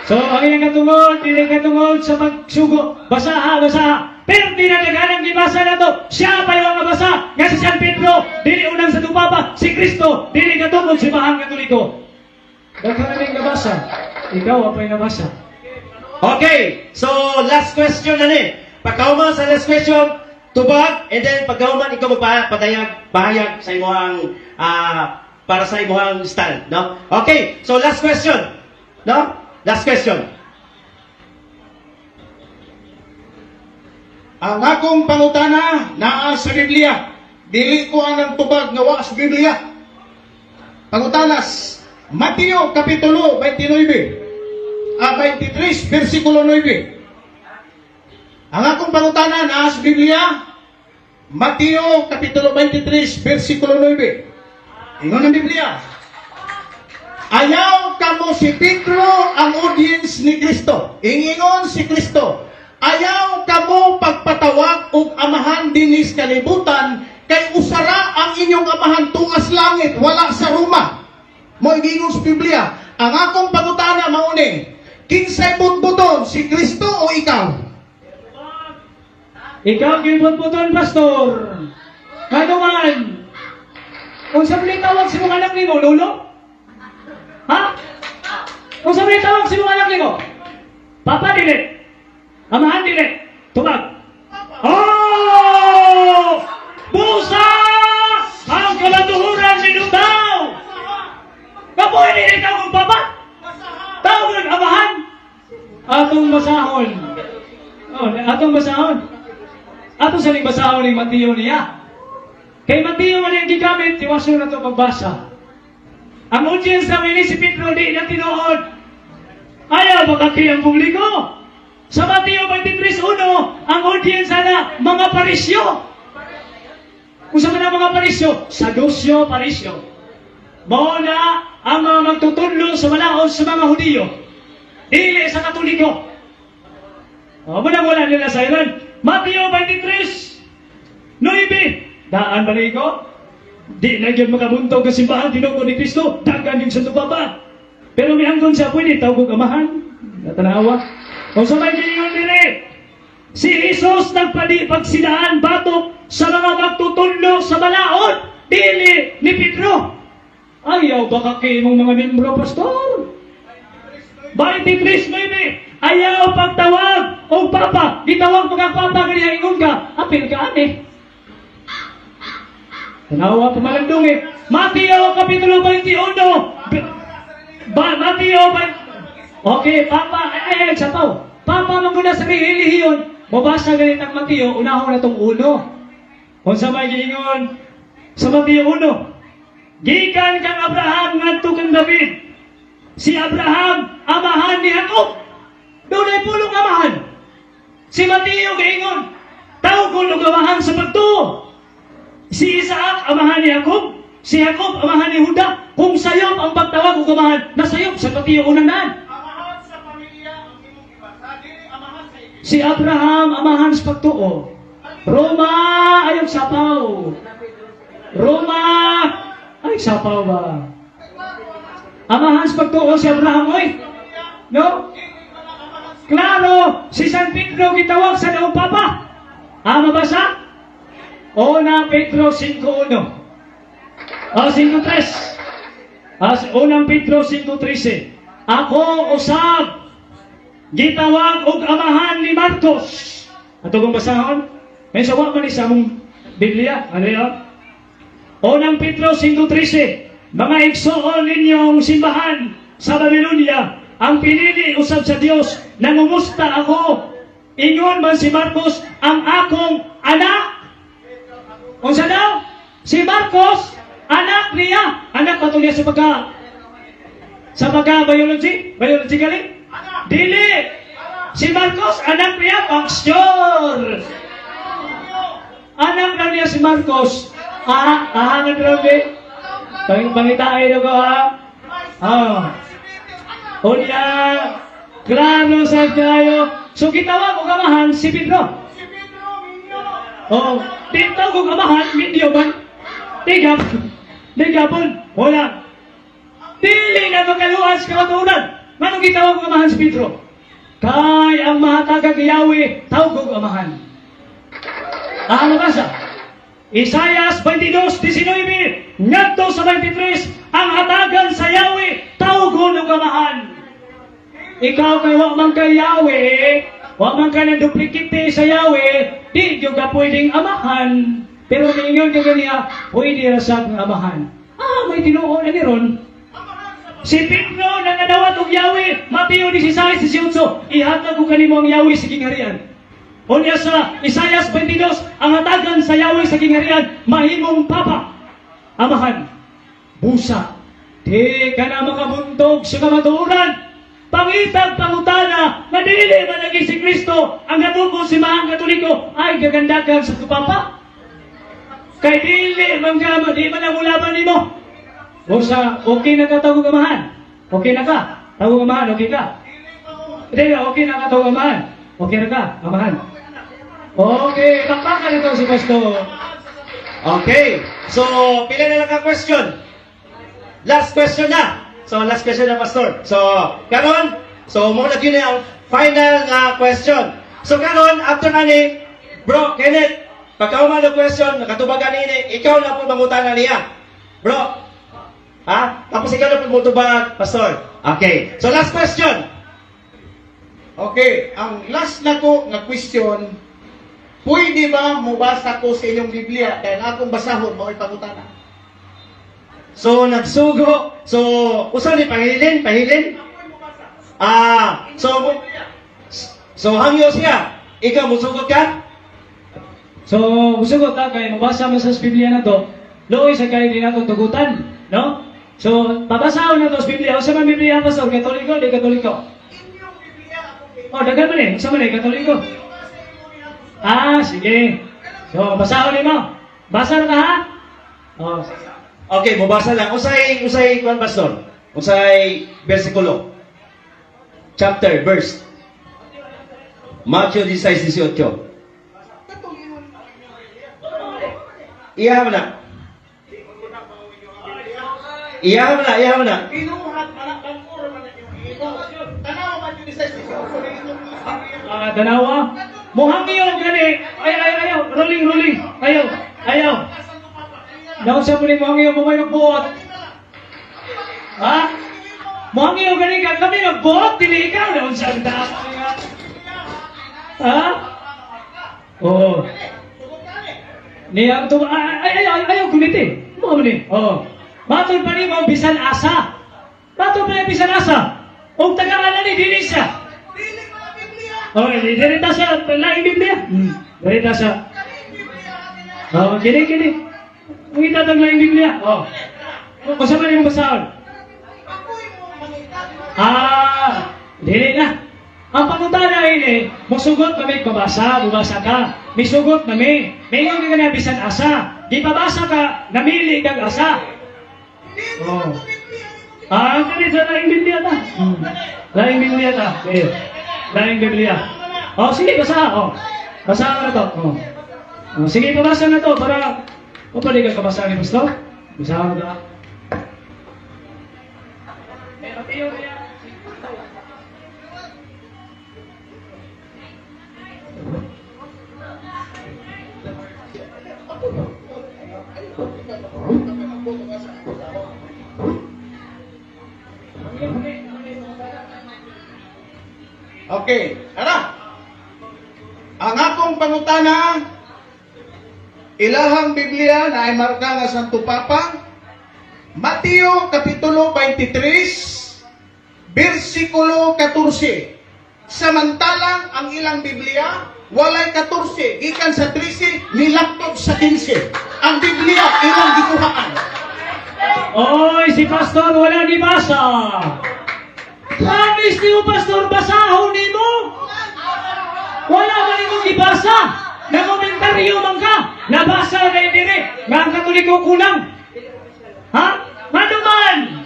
Speaker 1: So, ang ilang katungod, ilang katungod sa pagsugo, basaha. Pero tinalagaan ang gibasa na to, siya pa yung nabasa, nga si San Pedro, dili unang sa tupapa, si Kristo, dili katungod si Mahang Katoliko. Daghan na nabasa, ikaw apa yung nabasa.
Speaker 3: Okay, so last question na ni. Pagkauman sa last question, tubag, and then pagkauman ikaw bahayag sa imong para sa imong stand, no? Okay, so last question. No? Last question.
Speaker 2: Ang akong pangutana naa sa Biblia. Dili ko ang tubag nga wa sa Biblia. Pangutanas, Mateo Kapitulo 23, versikulo 9. Ang akong pangutana naa sa Biblia, Mateo Kapitulo 23, versikulo 9. Ingon ang Biblia, ayaw kamo si Pedro ang audience ni Kristo. Ingon si Kristo, ayaw kamo pagpatawag og amahan dinis kalibutan, kay usara ang inyong amahan tungas langit, wala sa Roma. Mo ingon sa Biblia, ang akong pangutana mao ni, kinsay budbudon, si Kristo o ikaw?
Speaker 1: Ikaw gibudbudon, pastor. Kano man? Kung sa mga tawag si mga anak ni mo, lolo? Ha? Kung sa mga tawag si mga anak ni mo, papa dili, amahan dili, tubag. Oh! Busa! Ang kamatuhuran ni Lutaw! Kapoy dili tawag papa? Tawag amahan? Atong basahon. Oh, atong basahon. Atong saling basahon ni Mateo niya. Kay Mateo man yung gigamit, tiwaso na ito pagbasa. Ang audience namin ni si Pedro di na tinuod. Ayaw makaki ang publiko. Sa Mateo 23:1, ang audience na mga parisyo. Kung sa mga parisyo, Sadusyo, parisyo. Mao na ang mga magtutudlo sa malaon sa mga Hudiyo. Dili sa Katoliko. Muna nila sa Iran. Mateo 23, 9. Daan ba na ko? Di na yun makabuntog ka simbahan, tinugo ni Kristo, dagan yung Santo Papa. Pero may hanggang siya pwede, tawag amahan. Natanawa. O sa may gilingon dire, si Jesus nagpagsidaan batok sa mga magtutulo sa balaod, dili ni Pedro. Ayaw baka kayo mong mga membro, pastor? 23:9. Ayaw pagtawag o papa. Gitawag mga papa kaya ingon ka. Apil ka ane. Tanawa pumalandong eh. Mateo Kapitulo 21. Mateo 20. Okay, papa. Ay, sapaw. Papa magmuna sa hilihiyon. Mabasa ganit ang Mateo. Unahon na itong uno. Kung sa may giingon. Sa Mateo 1. Gikan kang Abraham ngadto kang David. Si Abraham, amahan ni Jacob. Doon ay pulong amahan. Si Mateo gaingon, tawag ko amahan sa pagtuo. Si Isaac, amahan ni Jacob. Si Jacob, amahan ni Juda. Kung sayop ang pagtawag o amahan, nasayop sa Mateo unang daan.
Speaker 2: Amahan sa pamilya ang imong ibasa, dili amahan sa iglesia.
Speaker 1: Si Abraham, amahan sa pagtuo. Roma, ayaw sapaw. Roma, ay sapaw ba? Amahan sa pagtuo si Abraham, oy. No? Klaro, si San Pedro gitawag sa daong papa. Mabasa? Una Pedro 5:1. 5:3. Unang Pedro 5:13. Ako usab gitawag og amahan ni Marcos. Ato kong basahon. May sawa man ni sa mong Biblia. Ano yun? Unang Pedro 5:13. Mga igsoon ninyong simbahan sa Babylonia, ang pinili usab sa Dios, nangumusta ako. Ingon man si Marcos, ang akong anak. Unsa daw? Si Marcos, anak niya. Anak pa to niya sa biology? Biologically? Dili. Si Marcos, anak niya, pastor. Anak na niya si Marcos. Hangan grabe. Pangitain ako Unya, klaro sa tayo. So gitawag og amahan si Pedro. Dito kong amahan, video ba? Digapon, wala. Dili na magaluas kamatunan. Manong gitawag og amahan si Pedro? Kay ang mahatagag Yahweh, tawag og amahan. Mabasa? Isaias 22:19 ngadto sa 23, ang hatagan sa Yahweh tawgon ug amahan. Ikaw kay wa man kay Yahweh, wa man ka na duplikite sa Yahweh, di jud ka pwedeng amahan. Pero ningon ka ganiya, pwede ra sa amahan. May tinuo na ni ron. Si Pedro nangadawat og Yahweh, Mateo 16:18, ihatag ko kanimo ang Yahweh sa kingharian. Unya sa Isaias 22, ang hatagan sa Yahweh sa kingharian, mahimong papa, amahan, busa, di ka na makabuntog sa kamaturan, pangitag pangutana, na dili man lagi si Kristo, ang natubo si Mahang Katoliko, ay gagandagan sa papa. Kay dili man ka, di man ang ulaban nimo. Busa, okay na ka tawag amahan? Okay na ka? Tawag amahan, okay ka? Hindi, okay na ka tawag amahan? Okay na ka, amahan? Okay, bakbakan ito si Pastor.
Speaker 3: Okay. So, pila na lang ka question? Last question na. So, last question na, Pastor. So, karon, muna yun ang final na question. So, karon, after nani, Bro, Kenneth, pagkauman ng question, nakatubagan nini, ikaw na po mangutana niya. Bro, tapos ikaw na po mutubag, Pastor. Okay. So, last question.
Speaker 2: Okay, ang last na ko na question, pwede ba mubasa ko sa inyong Biblia dahil akong basahon mo ay pangutana?
Speaker 3: So, nagsugo. So, usa ni pahilin? So hangyo siya. Ikaw, musugot ka?
Speaker 1: So, musugot ka kay mabasa mo sa Biblia na to, looy sa kayo din nato tugutan, no? So, babasahon na to sa Biblia. O sa mga Biblia, Pastor, Katoliko, di Katoliko? Dagan man eh. Sa man eh, Katoliko. Sige. So, basahon mo. Basa na ka, ha?
Speaker 3: Okay, mabasa lang. Usay, kuan, Pastor? Usay, versikulo. Chapter, verse. Matthew 16:18. Iyahan mo na. Iyahan mo na, iyahan mo na.
Speaker 2: Inuhat man ang pangkuro man yung ito. Tanaw man yung isa sa
Speaker 1: Danawa. Muhang iyo gani. Ayaw. Rolling. Ayaw. Daw sa puning muhang iyo mo may magbuot. Ha? Muhang iyo gani ka kami nagbuot. Dili ikaw. Daw sa dapat. Ha? Oo. Niyang to ayaw gumiti. Mo ni. Oo. Matol pa ni mo bisan asa. Og taga-ana ni dili siya. Oh, dirita siya laing Biblia. Dirita siya. Oh, kini. Kita tang laing Biblia. Oh. Kung man yung basahon? Dili na. Ang pangutana ini, musugot kami babasa ka. Misugot kami. Mayon ka na bisan asa. Di babasa ka, namili kag asa. Oh. Kani sa laing Biblia ta. Laing Biblia ta. Okay. Laing Biblia. Oh, sige, basa. Oh. Basa na to. Oh. Sige, pabasa na to para pwede ka kabasa ni Pastor. Basa na to.
Speaker 2: Okay, ara. Ang akong pangutana, ilahang Biblia na ay marka nga Santo Papa, Mateo Kapitulo 23, versikulo 14. Samantalang ang ilang Biblia, walay 14, gikan sa 13, nilaptop sa 15. Ang Biblia, ilang gikuhaan.
Speaker 1: Oy, si Pastor wala ni basa. Promise niyo, Pastor, basahon ni mo. Wala ba ni mo ibasa? Nag-komentaryo man ka. Nabasa na hindi. Nga ang Katoliko kulang. Ha? Ano man?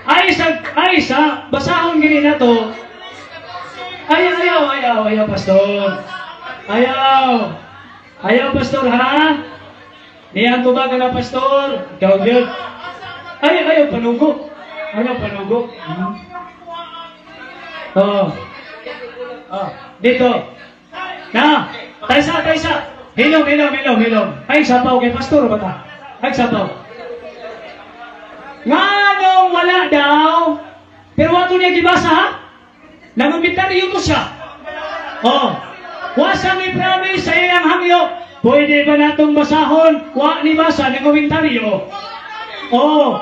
Speaker 1: Ay sa basahon gini na to. Ayaw, Pastor. Ayaw, Pastor, ha? Niyan ko ba ka na, Pastor? Ikaw yun. Ayaw, panugo. Oh. Dito. Na. Taysa. Hilom. Ay, sapaw kay Pastor ba ta? Ay, sapaw. Nga nung wala daw, pero wato niya gibasa ha? Nangumitaryo ko siya. Oh. Wasa may promise sa iyang hangyo. Pwede ba natong basahon? Wa ni basa, nangumitaryo. Oh.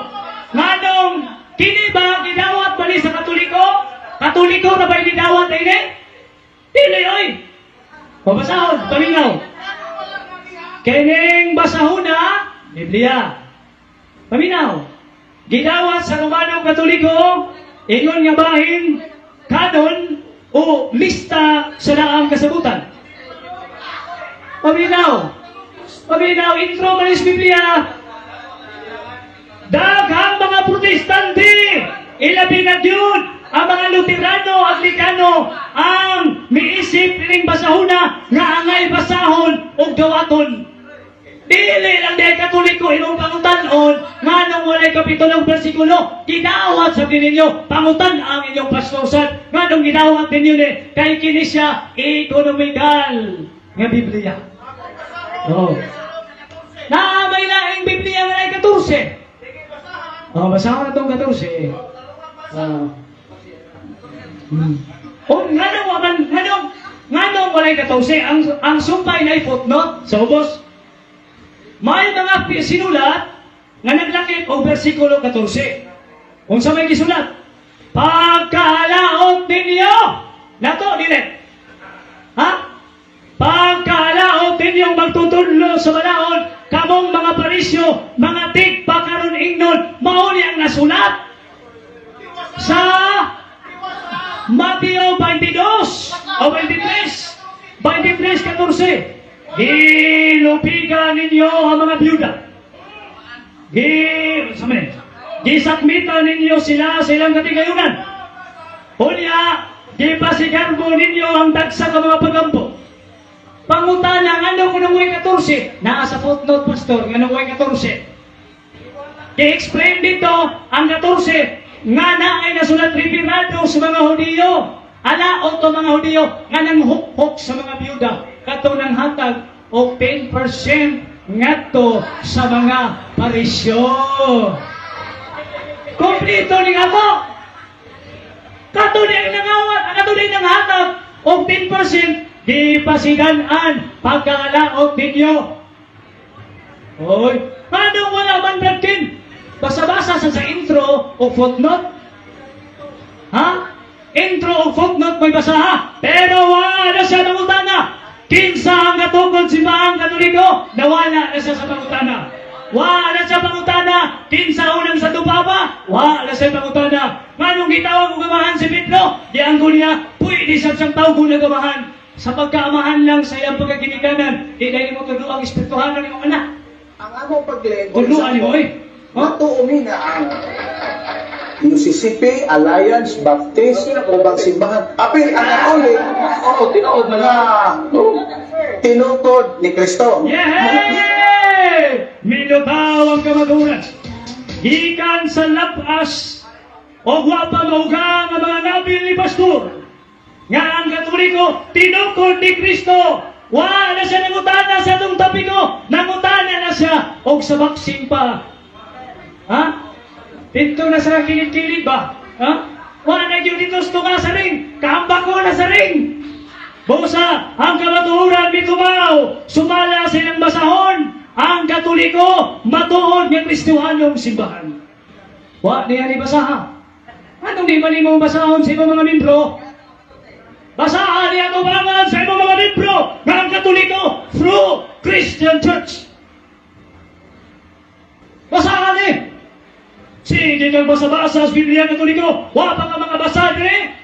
Speaker 1: Nga nung kini ba gidawat ba ni sa Katoliko? Katoliko na ba gidawat ay ni? Dili oy. O basahon, paminaw. Kining basahon na Biblia. Paminaw. Gidawat sa Romano Katoliko, ingon nga bahin, kanon o lista sa daang kasabutan. Paminaw, intro manis Biblia. Daghang mga protestante, ilabi na yun, ang mga Luterano, Anglikano, ang miisip ining basahuna nga angay basahon o gawaton. Dili lang dahil Katoliko imong pangutanon nga nung walay kapitulong bersikulo, gidawat sa ninyo, pangutan ang inyong pastosan, nga nung gidawat ninyo ni, kay kini siya ekonomikal nga Biblia. Oh. Na may laing Biblia nga ay 14. Oh, basahan na itong 14. Nganong walay 14, ang sumpay na footnote sa ubos. May mga sinulat nga naglakip o versikulo 14. Kung sa may gisulat, pagkalaot ninyo, nato dili. Ha? Pagkalaot ninyong magtutudlo sa balaod, kamong mga parisyo, mga tigpakaron ingnon, mauni ang nasulat sa Mateo 22 o 23, 14. Gilupigan ninyo ang mga byuda. Gisakmitan ninyo sila sa ilang katigayunan. Unya, gipasigarbo ninyo ang dagsa ka mga pagampo. Pangutana, ano ko nang way 14? Naa sa footnote, Pastor, nga nang way 14. I-explain dito, ang 14, nga na ay nasulat referado sa mga Hudiyo. Alaot to mga Hudiyo, nga nang hukok sa mga biyuda, kato ng hatag o 10% ngadto sa mga parisyo. Kompleto ni nga to. Kato din nangawat, kato din nang hatag o 10% di pasiganan pagkalaot ninyo. Oy, ano wala man Bradkin? Basa-basa sa intro o footnote? Ha? Intro o footnote may basa ha? Pero wala siya mangutana. Kinsa ang katungkol simbahang Katoliko, nawala na siya sa pangutana. Wala siya pangutana. Kinsa unang sa tupapa, wala siya pangutana. Manong gitawag kong gamahan si Pedro, di ang niya, pwede siya siyang tawag kong nagamahan. Sa pagkaamahan lang sa iyang pagkaginikanan, di dahil mo tulo ang espirituhanan ng anak.
Speaker 5: Ang among pagdilig
Speaker 1: Tuluan mo eh. Ha?
Speaker 5: matuumi na ang UCCP, Alliance, Baptist, ubang simbahan. Apil, ang akuli, tinuod man na tinutod ni Kristo.
Speaker 1: Yay! Milubaw ang kamaguran. Gikan sa labas o gwapa mauga nga mga nabil ni Pastor. Nga ang Katoliko, tinukod ni Kristo. Wala siya nangutana sa itong tabi ko. Nangutana na siya. O sa baksing pa. Ha? Dito na sa kilid-kilid ba? Ha? Wala yun dito sa sa ring. Kaambak ko na sa ring. Busa, ang kamatuhuran mitumaw. Sumala silang basahon. Ang Katoliko, matuod ng Kristiyanong simbahan. Wala niya ni basaha. Anong di ba ni mo basahon sa ibang mga membro? Basahan niya ito bangan sa ibang mga libro ng Katoliko through Christian Church. Basahan niya. Sige kang basa-basa sa Biblia Katoliko. Wala pa ka mga basa niya.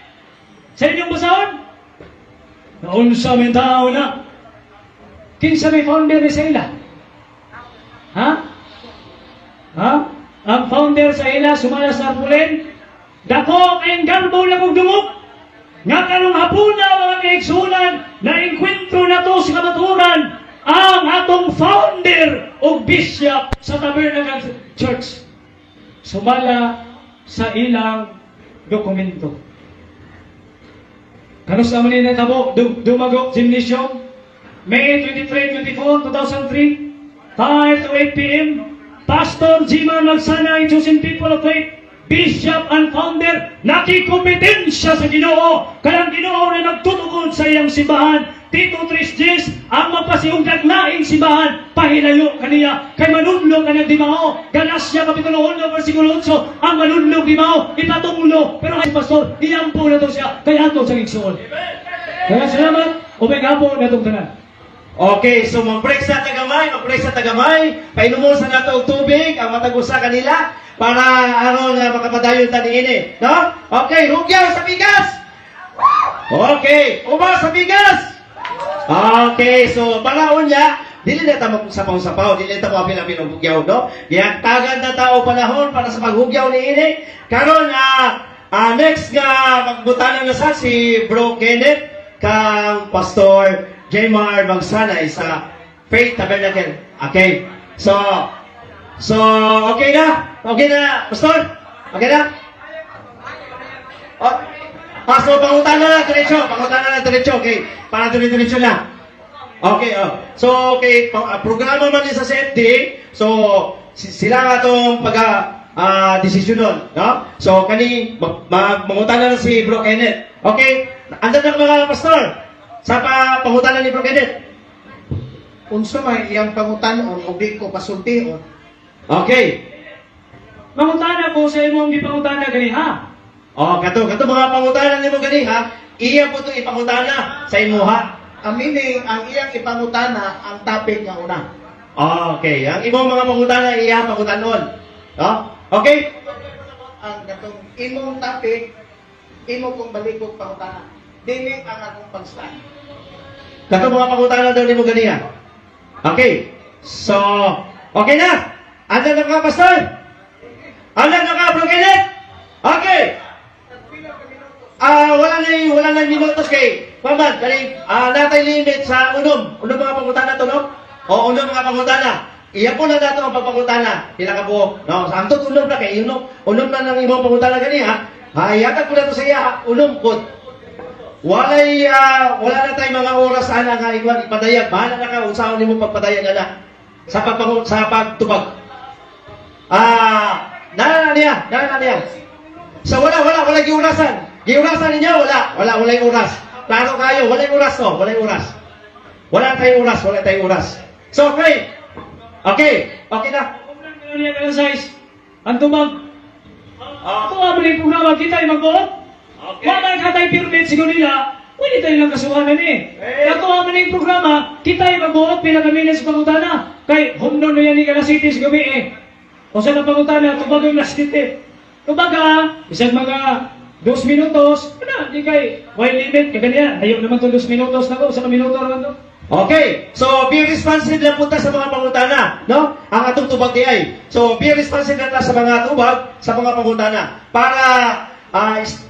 Speaker 1: Sa inyong basahon? Naunsa may tao na. Kinsa may founder ni sa ila? Ha? Ha? Ang founder sa ila, sumala sa Arpulen, dako kayong garbo na kong dumok. Nga karong hapuna mga kaigsunan na enkwentro na to sa kamaturan ang atong founder o bishop sa Tabernacle Church. Sumala sa ilang dokumento. Kanus naman nila tabo, Dumago Gymnasium, May 23, 24, 2003, 5 to 8 p.m. Pastor Jiman Magsanay, Chosen People of Faith, Bishop and Founder, nakikompetensya sa Ginoo. Kaya ang Ginoo na nagtutukod sa iyang simbahan. Tito 3 ang magpasiugdag naing simbahan, pahilayo kaniya, kay manunlog ka ng dimao. Galasya Kapitulo 1, versikulo 8, ang manunlog dimao, ipatunglo. Pero ay pastor, iyampo na to siya, kaya ito sa igsoon. Kaya salamat, umigapo na itong tanan.
Speaker 3: Okay, so mag-break sa tagamay, painumo sa nato og tubig, ang matagusa kanila, para aron makapadayon ta niini, no? Okay, hugyaw sa bigas! Okay, uma sa bigas! Okay, so balaon niya, dili na ta magsapaw-sapaw, dili ta mo apil-apil og hugyaw, no? Gihantagan na tao panahon para sa paghugyaw niini. Karon next nga magbutanan na sa si Bro Kenneth kang Pastor Jmar Magsanay sa Faith Tabernacle. Okay. So okay na? Okay na, Pastor? Okay na? So pangutana na diretso. Okay. Para diretso na. Okay, So, okay, programa man sa CFD. So, sila nga itong desisyonon, no? So, mangutana na si Bro Kenneth. Okay? Andan na mga pastor. Sa pangutanan ni Bro Kenneth.
Speaker 2: Unsa may iyang pangutanon o di ko pasultiyon.
Speaker 3: Okay.
Speaker 1: Mangutana ko sa imong gipangutana gani ha.
Speaker 3: Kato mga pangutanan nimo gani ha. Iya po 'to ipangutana sa imuha.
Speaker 2: Amini ang iyang ipangutana ang topic nga una.
Speaker 3: Okay, ang imong mga pangutana iya pangutanon. No? Okay?
Speaker 2: Ang gatong imong topic, imo kong balikog pangutana. Dili ang akong pag-stand.
Speaker 3: Kato mga pangutana daw nimo gani ha. Okay. So, okay na. Andan na ka, Pastor? Andan na ka, Bro Kenneth? Okay. wala na minutos kay Paman, kani natay limit sa unom mga pangutana to, no? O unom mga pangutana. Iya po na dato ang pagpangutana. Pila ka po, no? Sa antot unom na kay unom na ng imong pangutana gani ha. Hayatan ko na to sa iya, unom po. Wala na tayong mga oras ana nga iwan ipadayag. Bahala na ka unsaon nimo pagpadayag ana sa pagtubag. Nana niya. So wala giurasan. Giurasan ninyo, wala oras. Klaro kayo, wala oras to, wala oras. Wala tayong oras. So, okay na.
Speaker 1: Ang tubag. Ako ang programa kita ay mag-buot. Wala ka tayo permit siguro nila. Pwede tayo lang kasuhanan eh. Ako ang programa, kita ay mag-buot pinakamilis sa pangutana. Kay humno na yan ni Kalasiti sa gabi eh. O sa pangutana, tubag ang Kalasiti. Tubaga, isang mga 2 minutos, di kay why limit, kaganyan. Ayaw naman itong 2 minutos na ko, sa minuto naman to.
Speaker 3: Okay, so be responsive lang punta sa mga pangutana, no? Ang atong tubag di ay. So be responsive lang sa mga tubag, sa mga pangutana. Para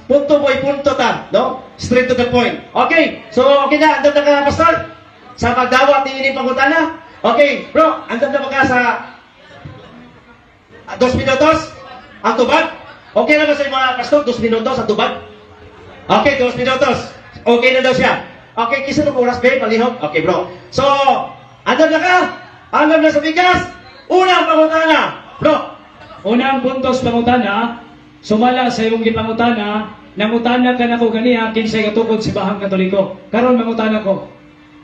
Speaker 3: punto boy punto ta, no? Straight to the point. Okay, so okay na, andun na ka, Pastor? Sa magdawat ni pangutana? Okay, bro, andun na ba ka sa 2 minutos? Ang tubag? Okay na ba sa mga pastor? 2 minutos ang tubag? Okay, 2 minutos. Okay na daw siya. Okay, kisa ng oras, babe, palihog. Okay, bro. So, andam na ka? Andam na sa bigas? Unang pangutana, bro.
Speaker 1: Unang puntos pangutana, sumala sa imong gipangutana, nangutana ka na ko ganiha, kinsay katukod si Bahang Katoliko. Karon mangutana ko.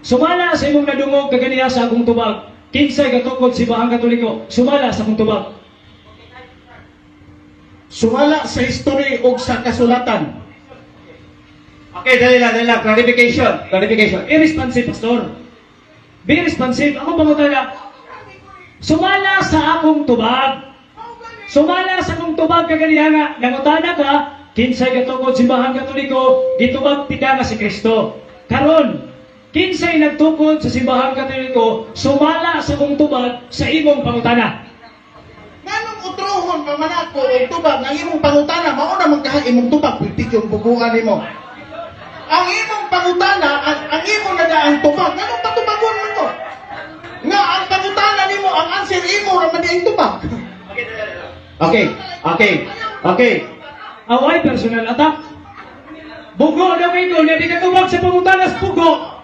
Speaker 1: Sumala sa imong nadungog kaganiha sa akong tubag, kinsay katukod si Bahang Katoliko. Sumala sa akong tubag.
Speaker 2: Sumala sa history o sa kasulatan.
Speaker 3: Okay, dali lang. Clarification.
Speaker 1: Irresponsive, Pastor. Be responsive. Ako pangutana, sumala sa akong tubag. Sumala sa akong tubag kaganiha nga, nangutana ka, kinsay katukod si Bahang Katoliko, gitubag pida nga si Kristo. Karon, kinsay nagtukod sa simbahang Katoliko, sumala sa akong tubag sa imong pangutana.
Speaker 2: Nganong utrohon pa man ako o tubag ng imong pangutana, mauna magkahan imong tubag, pwede yung bubuan nimo. Ang imong pangutana, ang imong nadaang tubag, nganong patubagon mo to? Nga, ang pangutana nimo, ang answer imo, raman ang tubag.
Speaker 3: Okay.
Speaker 1: Away personal attack. Bugo na may doon, hindi ka tubag sa pangutanas bugo.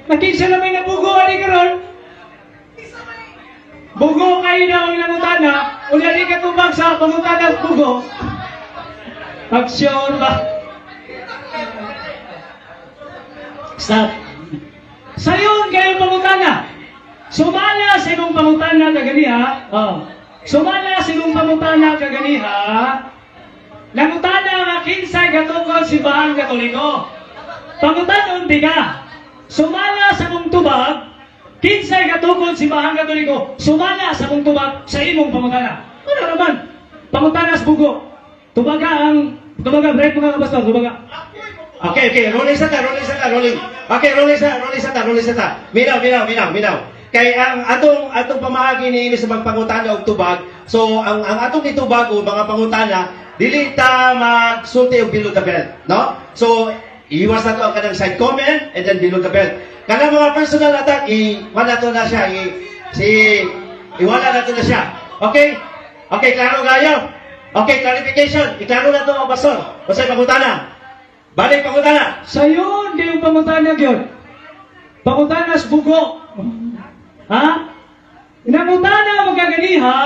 Speaker 1: Nakinsa na may nabugo, hindi ka ron. Bugo kayo na ang nangutana, uli hindi ka tubag sa pangutanas bugo. Aksyon ba? Stop. Sayon kayo pangutana. Sumala sa imong pangutana kaganiha. Sumala sa imong pangutana kaganiha. Nangutana nga kinsay katukod si Bahang Katoliko. Pangutanon di ka. Sumala sa imong tubag, kinsay katukod si Bahang Katoliko. Sumala sa imong tubag sa imong pangutana. Ano naman? Pangutanas bugo. Tubaga, break mga kapastor, tubaga.
Speaker 3: Okay. Rolling sa ta. Okay, rolling sa ta. Minaw. Kay ang atong pamaagi ni sa magpangutana og tubag. So ang atong nitubag o mga pangutana dili ta magsulti og below the belt, no? So iwas na to ang kanang side comment and then below the belt. Kanang mga personal attack iwala to na siya iwala na to na siya. Okay, klaro kayo. Okay, clarification. Iklaro na to mga pastor. Unsay pangutana? Balik pangutana.
Speaker 1: Sayon, di yung pangutana yun. Pangutanas bugo. Ha? Nangutana magaganiha,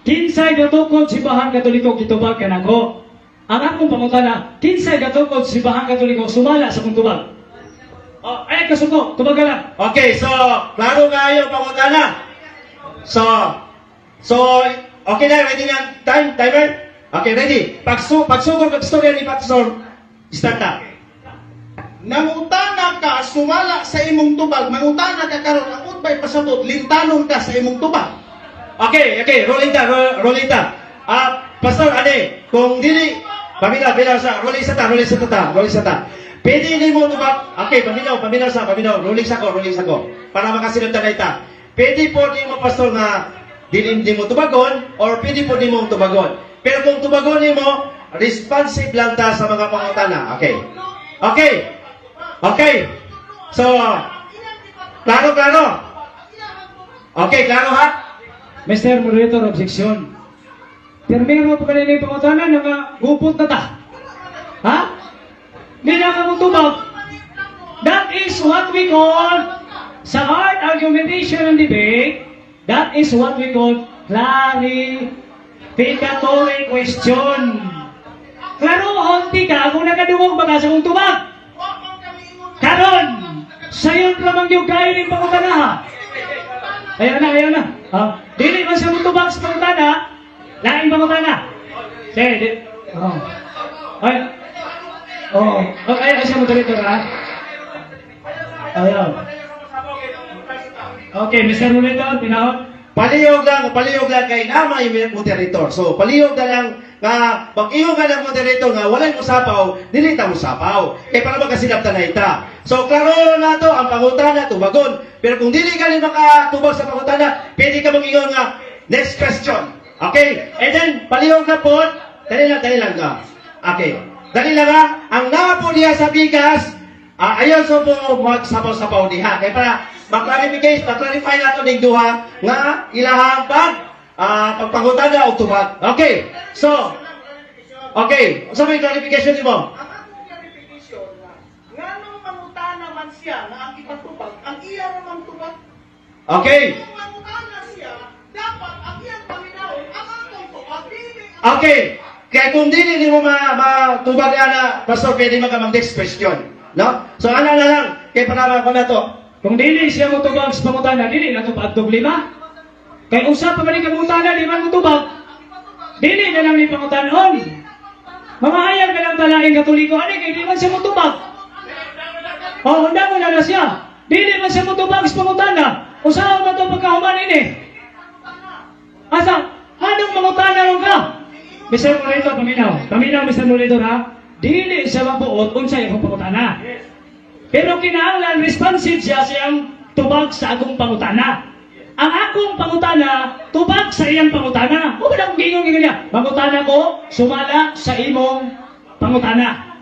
Speaker 1: kinsay gatukod si Bahang Katoliko kitubag ka nako. Ang akong pangutana, kinsay gatukod si Bahang Katoliko sumala sa kong tubag. Ay, kasuko, tubag ka lang.
Speaker 3: Okay, so klaro kayo pangutana. So okay na, ready na timer? Okay, ready. Pagsugod ng storya ni Pastor, start na.
Speaker 2: Nangutana ka, sumala sa imong tubag, mangutana ka karon, ang utbay pasabot, lintanon ka sa imong tubag.
Speaker 3: Okay, rolling ta. Pastor, kung dili, paminaw sa, rolling sa ta. Pwede ni mo tubag, okay, paminaw, rolling sa ko, para makasinod na ita. Pwede po di mo, Pastor, nga, di mo tubagon, or pwede po di mo tubagon. Pero kung tubagon mo, responsive lang ta sa mga pangutana. Okay. Okay. Okay. So, klaro. Okay, klaro ha?
Speaker 1: Mr. Moderator, objection. Termino pa kanina yung pangutanan na gupot na ta. Ha? Hindi na ka mutubag. That is what we call, sa art, argumentation, and debate, that is what we call clarificatory question. Klaro, honti ka kung nakadungog baka sa kong tubag. Karon, sayon lamang yung kain ng pangutana ha. Ayaw na. Dili man sa mutubag sa pangutana, laing pangutana. Sige, ay, siya moderator ha. Ayaw. Okay, Mr. Moderator, pinahon.
Speaker 3: Palihog lang kay nama yung moderator. So, palihog na lang nga, pag iyo ka ng moderator nga, walang usapaw, dili ta usapaw. Kaya para magkasinapta na ita. So, klaro na to, ang pangutana, tubagon. Pero kung dili ka rin makatubag sa pangutana, pwede ka mag-ingon nga, next question. Okay? And then, palihog na po, dali lang nga. Okay. Dali lang nga, ang napo niya sa bigas, ayaw so po magsapaw-sapaw diha. Kaya para maklarify nato ning duha nga ilahang pagpangutana o tubag. Okay. So, okay. Sa may clarification nimo?
Speaker 2: Ang akong clarification na, nga nung mangutana man siya na ang ipatubag, ang iya namang tubag.
Speaker 3: Okay.
Speaker 2: Kung mangutana siya, dapat ang iyang paminawon, ang akong tubag, dili
Speaker 3: Okay. Kaya kung dili nimo matubag ana, pastor, pwede magamang next question. No? So, ano na lang, kaya panama ko na to.
Speaker 1: Kung dili siya mutubag sa pangutana, dili na ito paadtog 5. Kaya usap pa man yung pangutana, 5 mutubag. Dili na lang ni pangutanon. Mamahayag na lang talaing katoliko, kaya di man siya mutubag. Handa mo na siya. Dili man siya mutubag sa pangutana. Usahaw na ito pagkahuman ini. Asa, anong pangutana ron ka? Mr. Moderator, paminaw, Mr. Moderator ha. Dili siya mabuot, unsay akong pangutana. Pero kinahanglan responsive siya siyang tubag sa akong pangutana. Ang akong pangutana, tubag sa iyang pangutana. O ba na kung gingon niya? Pangutana ko, sumala sa imong pangutana.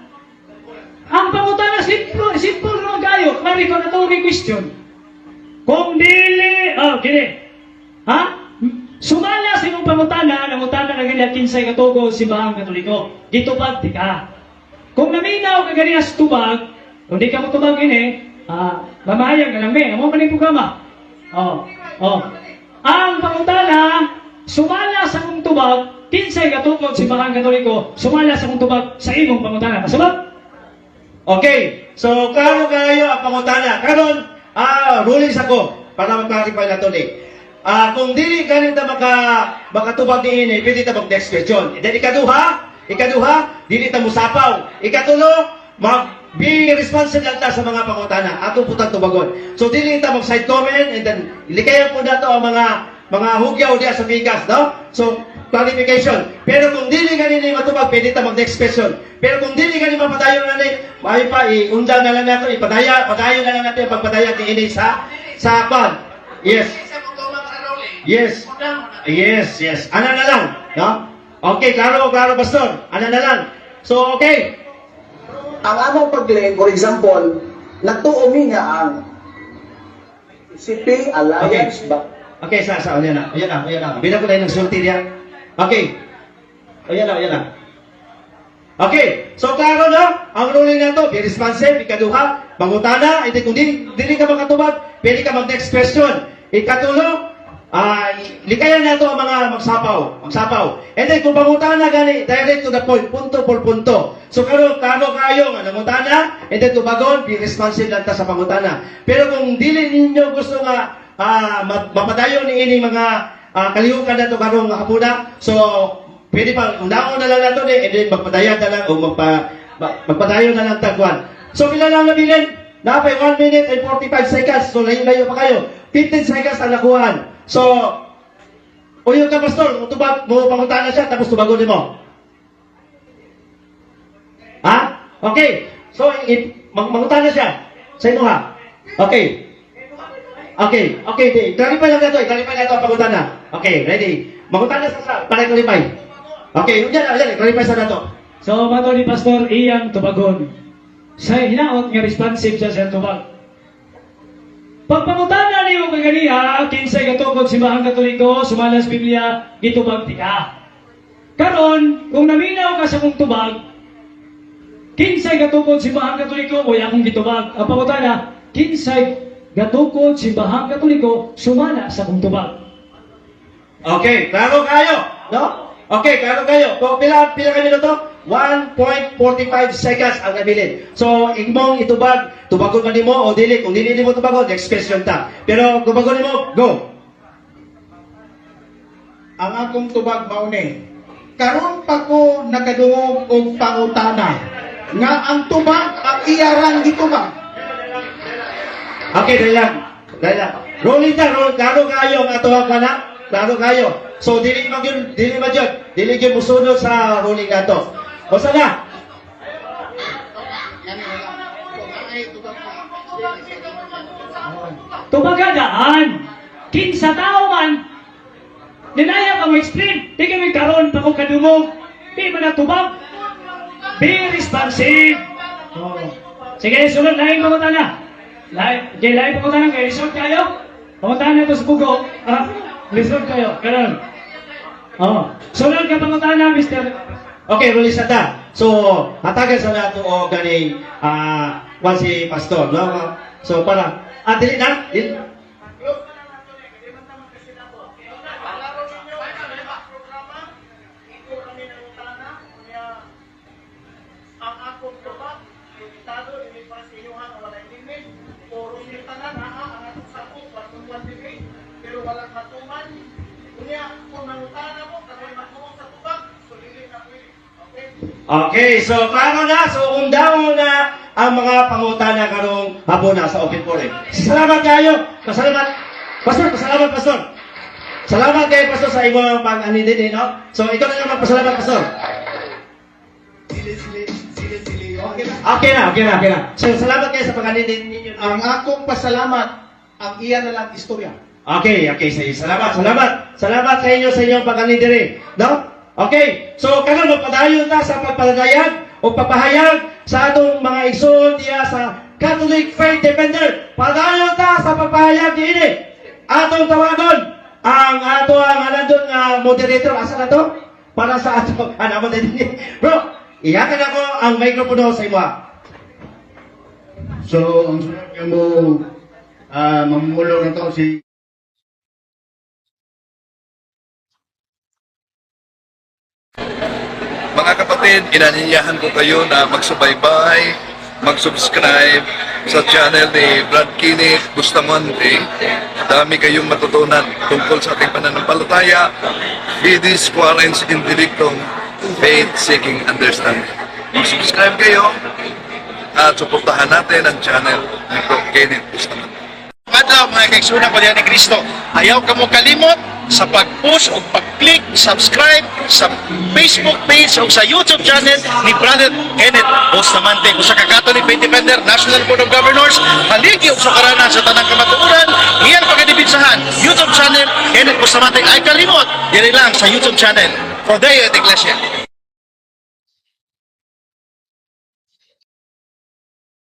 Speaker 1: Ang pangutana, simple naman kayo. Clarificatory question. Kung dili, gini. Ha? Sumala sa imong pangutana, nangutana na ganyan kinsay katugo simbahang katoliko. Gitubag di ka. Kung naminaw ka ganyan sa tubag, kung di ka mo tubag ini, mamayag ka lang may, amo man yung programa. Ang pangutana, sumala sa kong tubag, kinsay katukod si Bahang Katoliko, sumala sa kong tubag sa imong pangutana. Kasabot?
Speaker 3: Okay. So, klaro kayo ang pangutana. Karon, rulings ako para mag-clarify na to ni. Kung dili ka rin na makatubag ni ini, pwede ta mag-next question. And then, ikaduha, dili ta musapaw. Ikatulo, be responsive lang ta sa mga pangutana. Atong putang tubagon. So, dili ta mag-side comment and then, ilikayan po na to ang mga hugyaw diya sa bigas, no? So, clarification. Pero kung dili ka rin matubag, pwede ta mag-next question. Pero kung dili ka rin mapadayon na rin, may pa, iundang na lang nato, padayon na lang natin ang pagpadayon ni ini sa pan. Yes. Yes. Ano na lang, no? Okay, klaro, pastor. Ano na lang. So, okay.
Speaker 5: Ang among pagling, for example, nagtuo mi nga ang CP Alliance
Speaker 3: Okay, ayan na. Bila ko na yung sulti niya. Okay. Ayan na. Okay, so klaro na, ang ruling na to, be responsive, ikaduha, mangutana, hindi kung dili ka makatubag, pwede ka mag-next question. Ikatulo, likayan na to ang mga magsapaw. And then, kung pangutana gani, direct to the point, punto por punto. So, klaro kayo nga, nangutana, and then tubagon, be responsive lang ta sa pangutana. Pero kung dili ninyo gusto nga, mapadayon ni ini mga kalihukan na to karong hapuna, so, pwede pa, undaon na lang nato ni, and then magpadayan na lang, o magpadayon na lang tagwan. So, pila lang nabilin? Napay 1 minute and 45 seconds. So, layo pa kayo. 15 seconds ang nakuhaan. So, uyo ka, pastor, tubag, mo pangutana siya, tapos tubagon mo. Ha? Okay. So, mangutana siya. Sa ino ha? Okay. Clarify lang nato. Ang pangutana. Okay, ready. Mangutana sa para clarify. Okay, yun yan, clarify sa nato.
Speaker 1: So, mato ni Pastor Iyang Tubagon. Sa hinaot nga responsive siya sa tubag. Pagpangutana niyo kaganiha, kinsay katukod simbahang Katoliko, sumalas Biblia, gitubag tika. Karon, kung naminaw ka sa kong tubag, kinsay katukod simbahang Katoliko, o akong gitubag. Ang pangutana, kinsay katukod simbahang Katoliko, sumala sa kong tubag.
Speaker 3: Okay, klaro kayo, no? Okay, klaro kayo. So, pila kami na to? 1.45 seconds ang nabilin. So, imong itubag, tubagon man nimo o dili. Kung dili nimo tubagon, next question ta. Pero, tubagon nimo, go!
Speaker 2: Ang akong tubag mauni. Karon pa ko nakadungog og pangutana nga ang tubag ang iyarang gitubag.
Speaker 3: Okay, dali lang. Rolling ta, klaro kayo ang atuhang kana. Klaro kayo. So, dili gyud musunod sa rolling nato. O sana?
Speaker 1: Tubagadaan, kinsa tao man, dinaya ka mo explain, di kami karon pa kong kadumog, di man natubag, be responsive. Oh. Sige, sunod, laing pangutana. Laing pangutana kayo, lisod kayo? Pangutana ito sa bugo, lisod kayo, karon. Oh. Sunod ka pangutana, Mr.
Speaker 3: Okay, release ta. So, hatagan sa nato o ganing kwan si pastor, no? So, para dili na.
Speaker 2: Pero walang matuman. Kunya, kung nangutana mo, kamoy matuong sa tubag, so dili na pwede. Okay?
Speaker 3: Okay, so klaro na. So, undaw na ang mga pangutana karong hapon na sa open forum. Salamat kayo. Pasalamat. Pastor, pasalamat, Pastor. Salamat kayo, Pastor, sa imong pag-anidin, no? So, ikaw na naman, pasalamat, Pastor.
Speaker 2: Sili.
Speaker 3: Okay na. So, salamat kayo sa pag-anidin ninyo.
Speaker 2: Ang akong pasalamat, ang iya na lang istorya.
Speaker 3: Okay, sige. Salamat sa inyo sa inyong pag-anidin, no? Okay, so karon magpadayon ta sa pagpaladayag o pagpahayag sa atong mga igsoon diya sa Catholic Faith Defender. Padayon ta sa pagpahayag diini. Atong tawagon ang ato ang nandun nga moderator asa na to para sa ato mo din. Bro, iyakan ako ang microphone sa imo.
Speaker 4: So, ang sunod nga mo, mamulong na to si
Speaker 6: Mga kapatid, inanyayahan ko kayo na magsubaybay, mag-subscribe sa channel ni Brad Kinik Bustamante. Dami kayong matutunan tungkol sa ating pananampalataya, Fides Quarens Indirectong Faith Seeking Understanding. Mag-subscribe kayo at suportahan natin ang channel ni Brad Kinik Bustamante.
Speaker 7: Madlaw mga kaigsunan ko diyan ni Kristo. Ayaw ka mo kalimot sa pag-push o pag-click, subscribe sa Facebook page o sa YouTube channel ni Brother Kenneth Bustamante. Kung sa Catholic Faith Defender, National Board of Governors, haligi o sukaranan sa tanang kamatuuran, iyang pagkadibitsahan, YouTube channel, Kenneth Bustamante. Ay kalimot, dili lang sa YouTube channel. For Deo at Iglesia.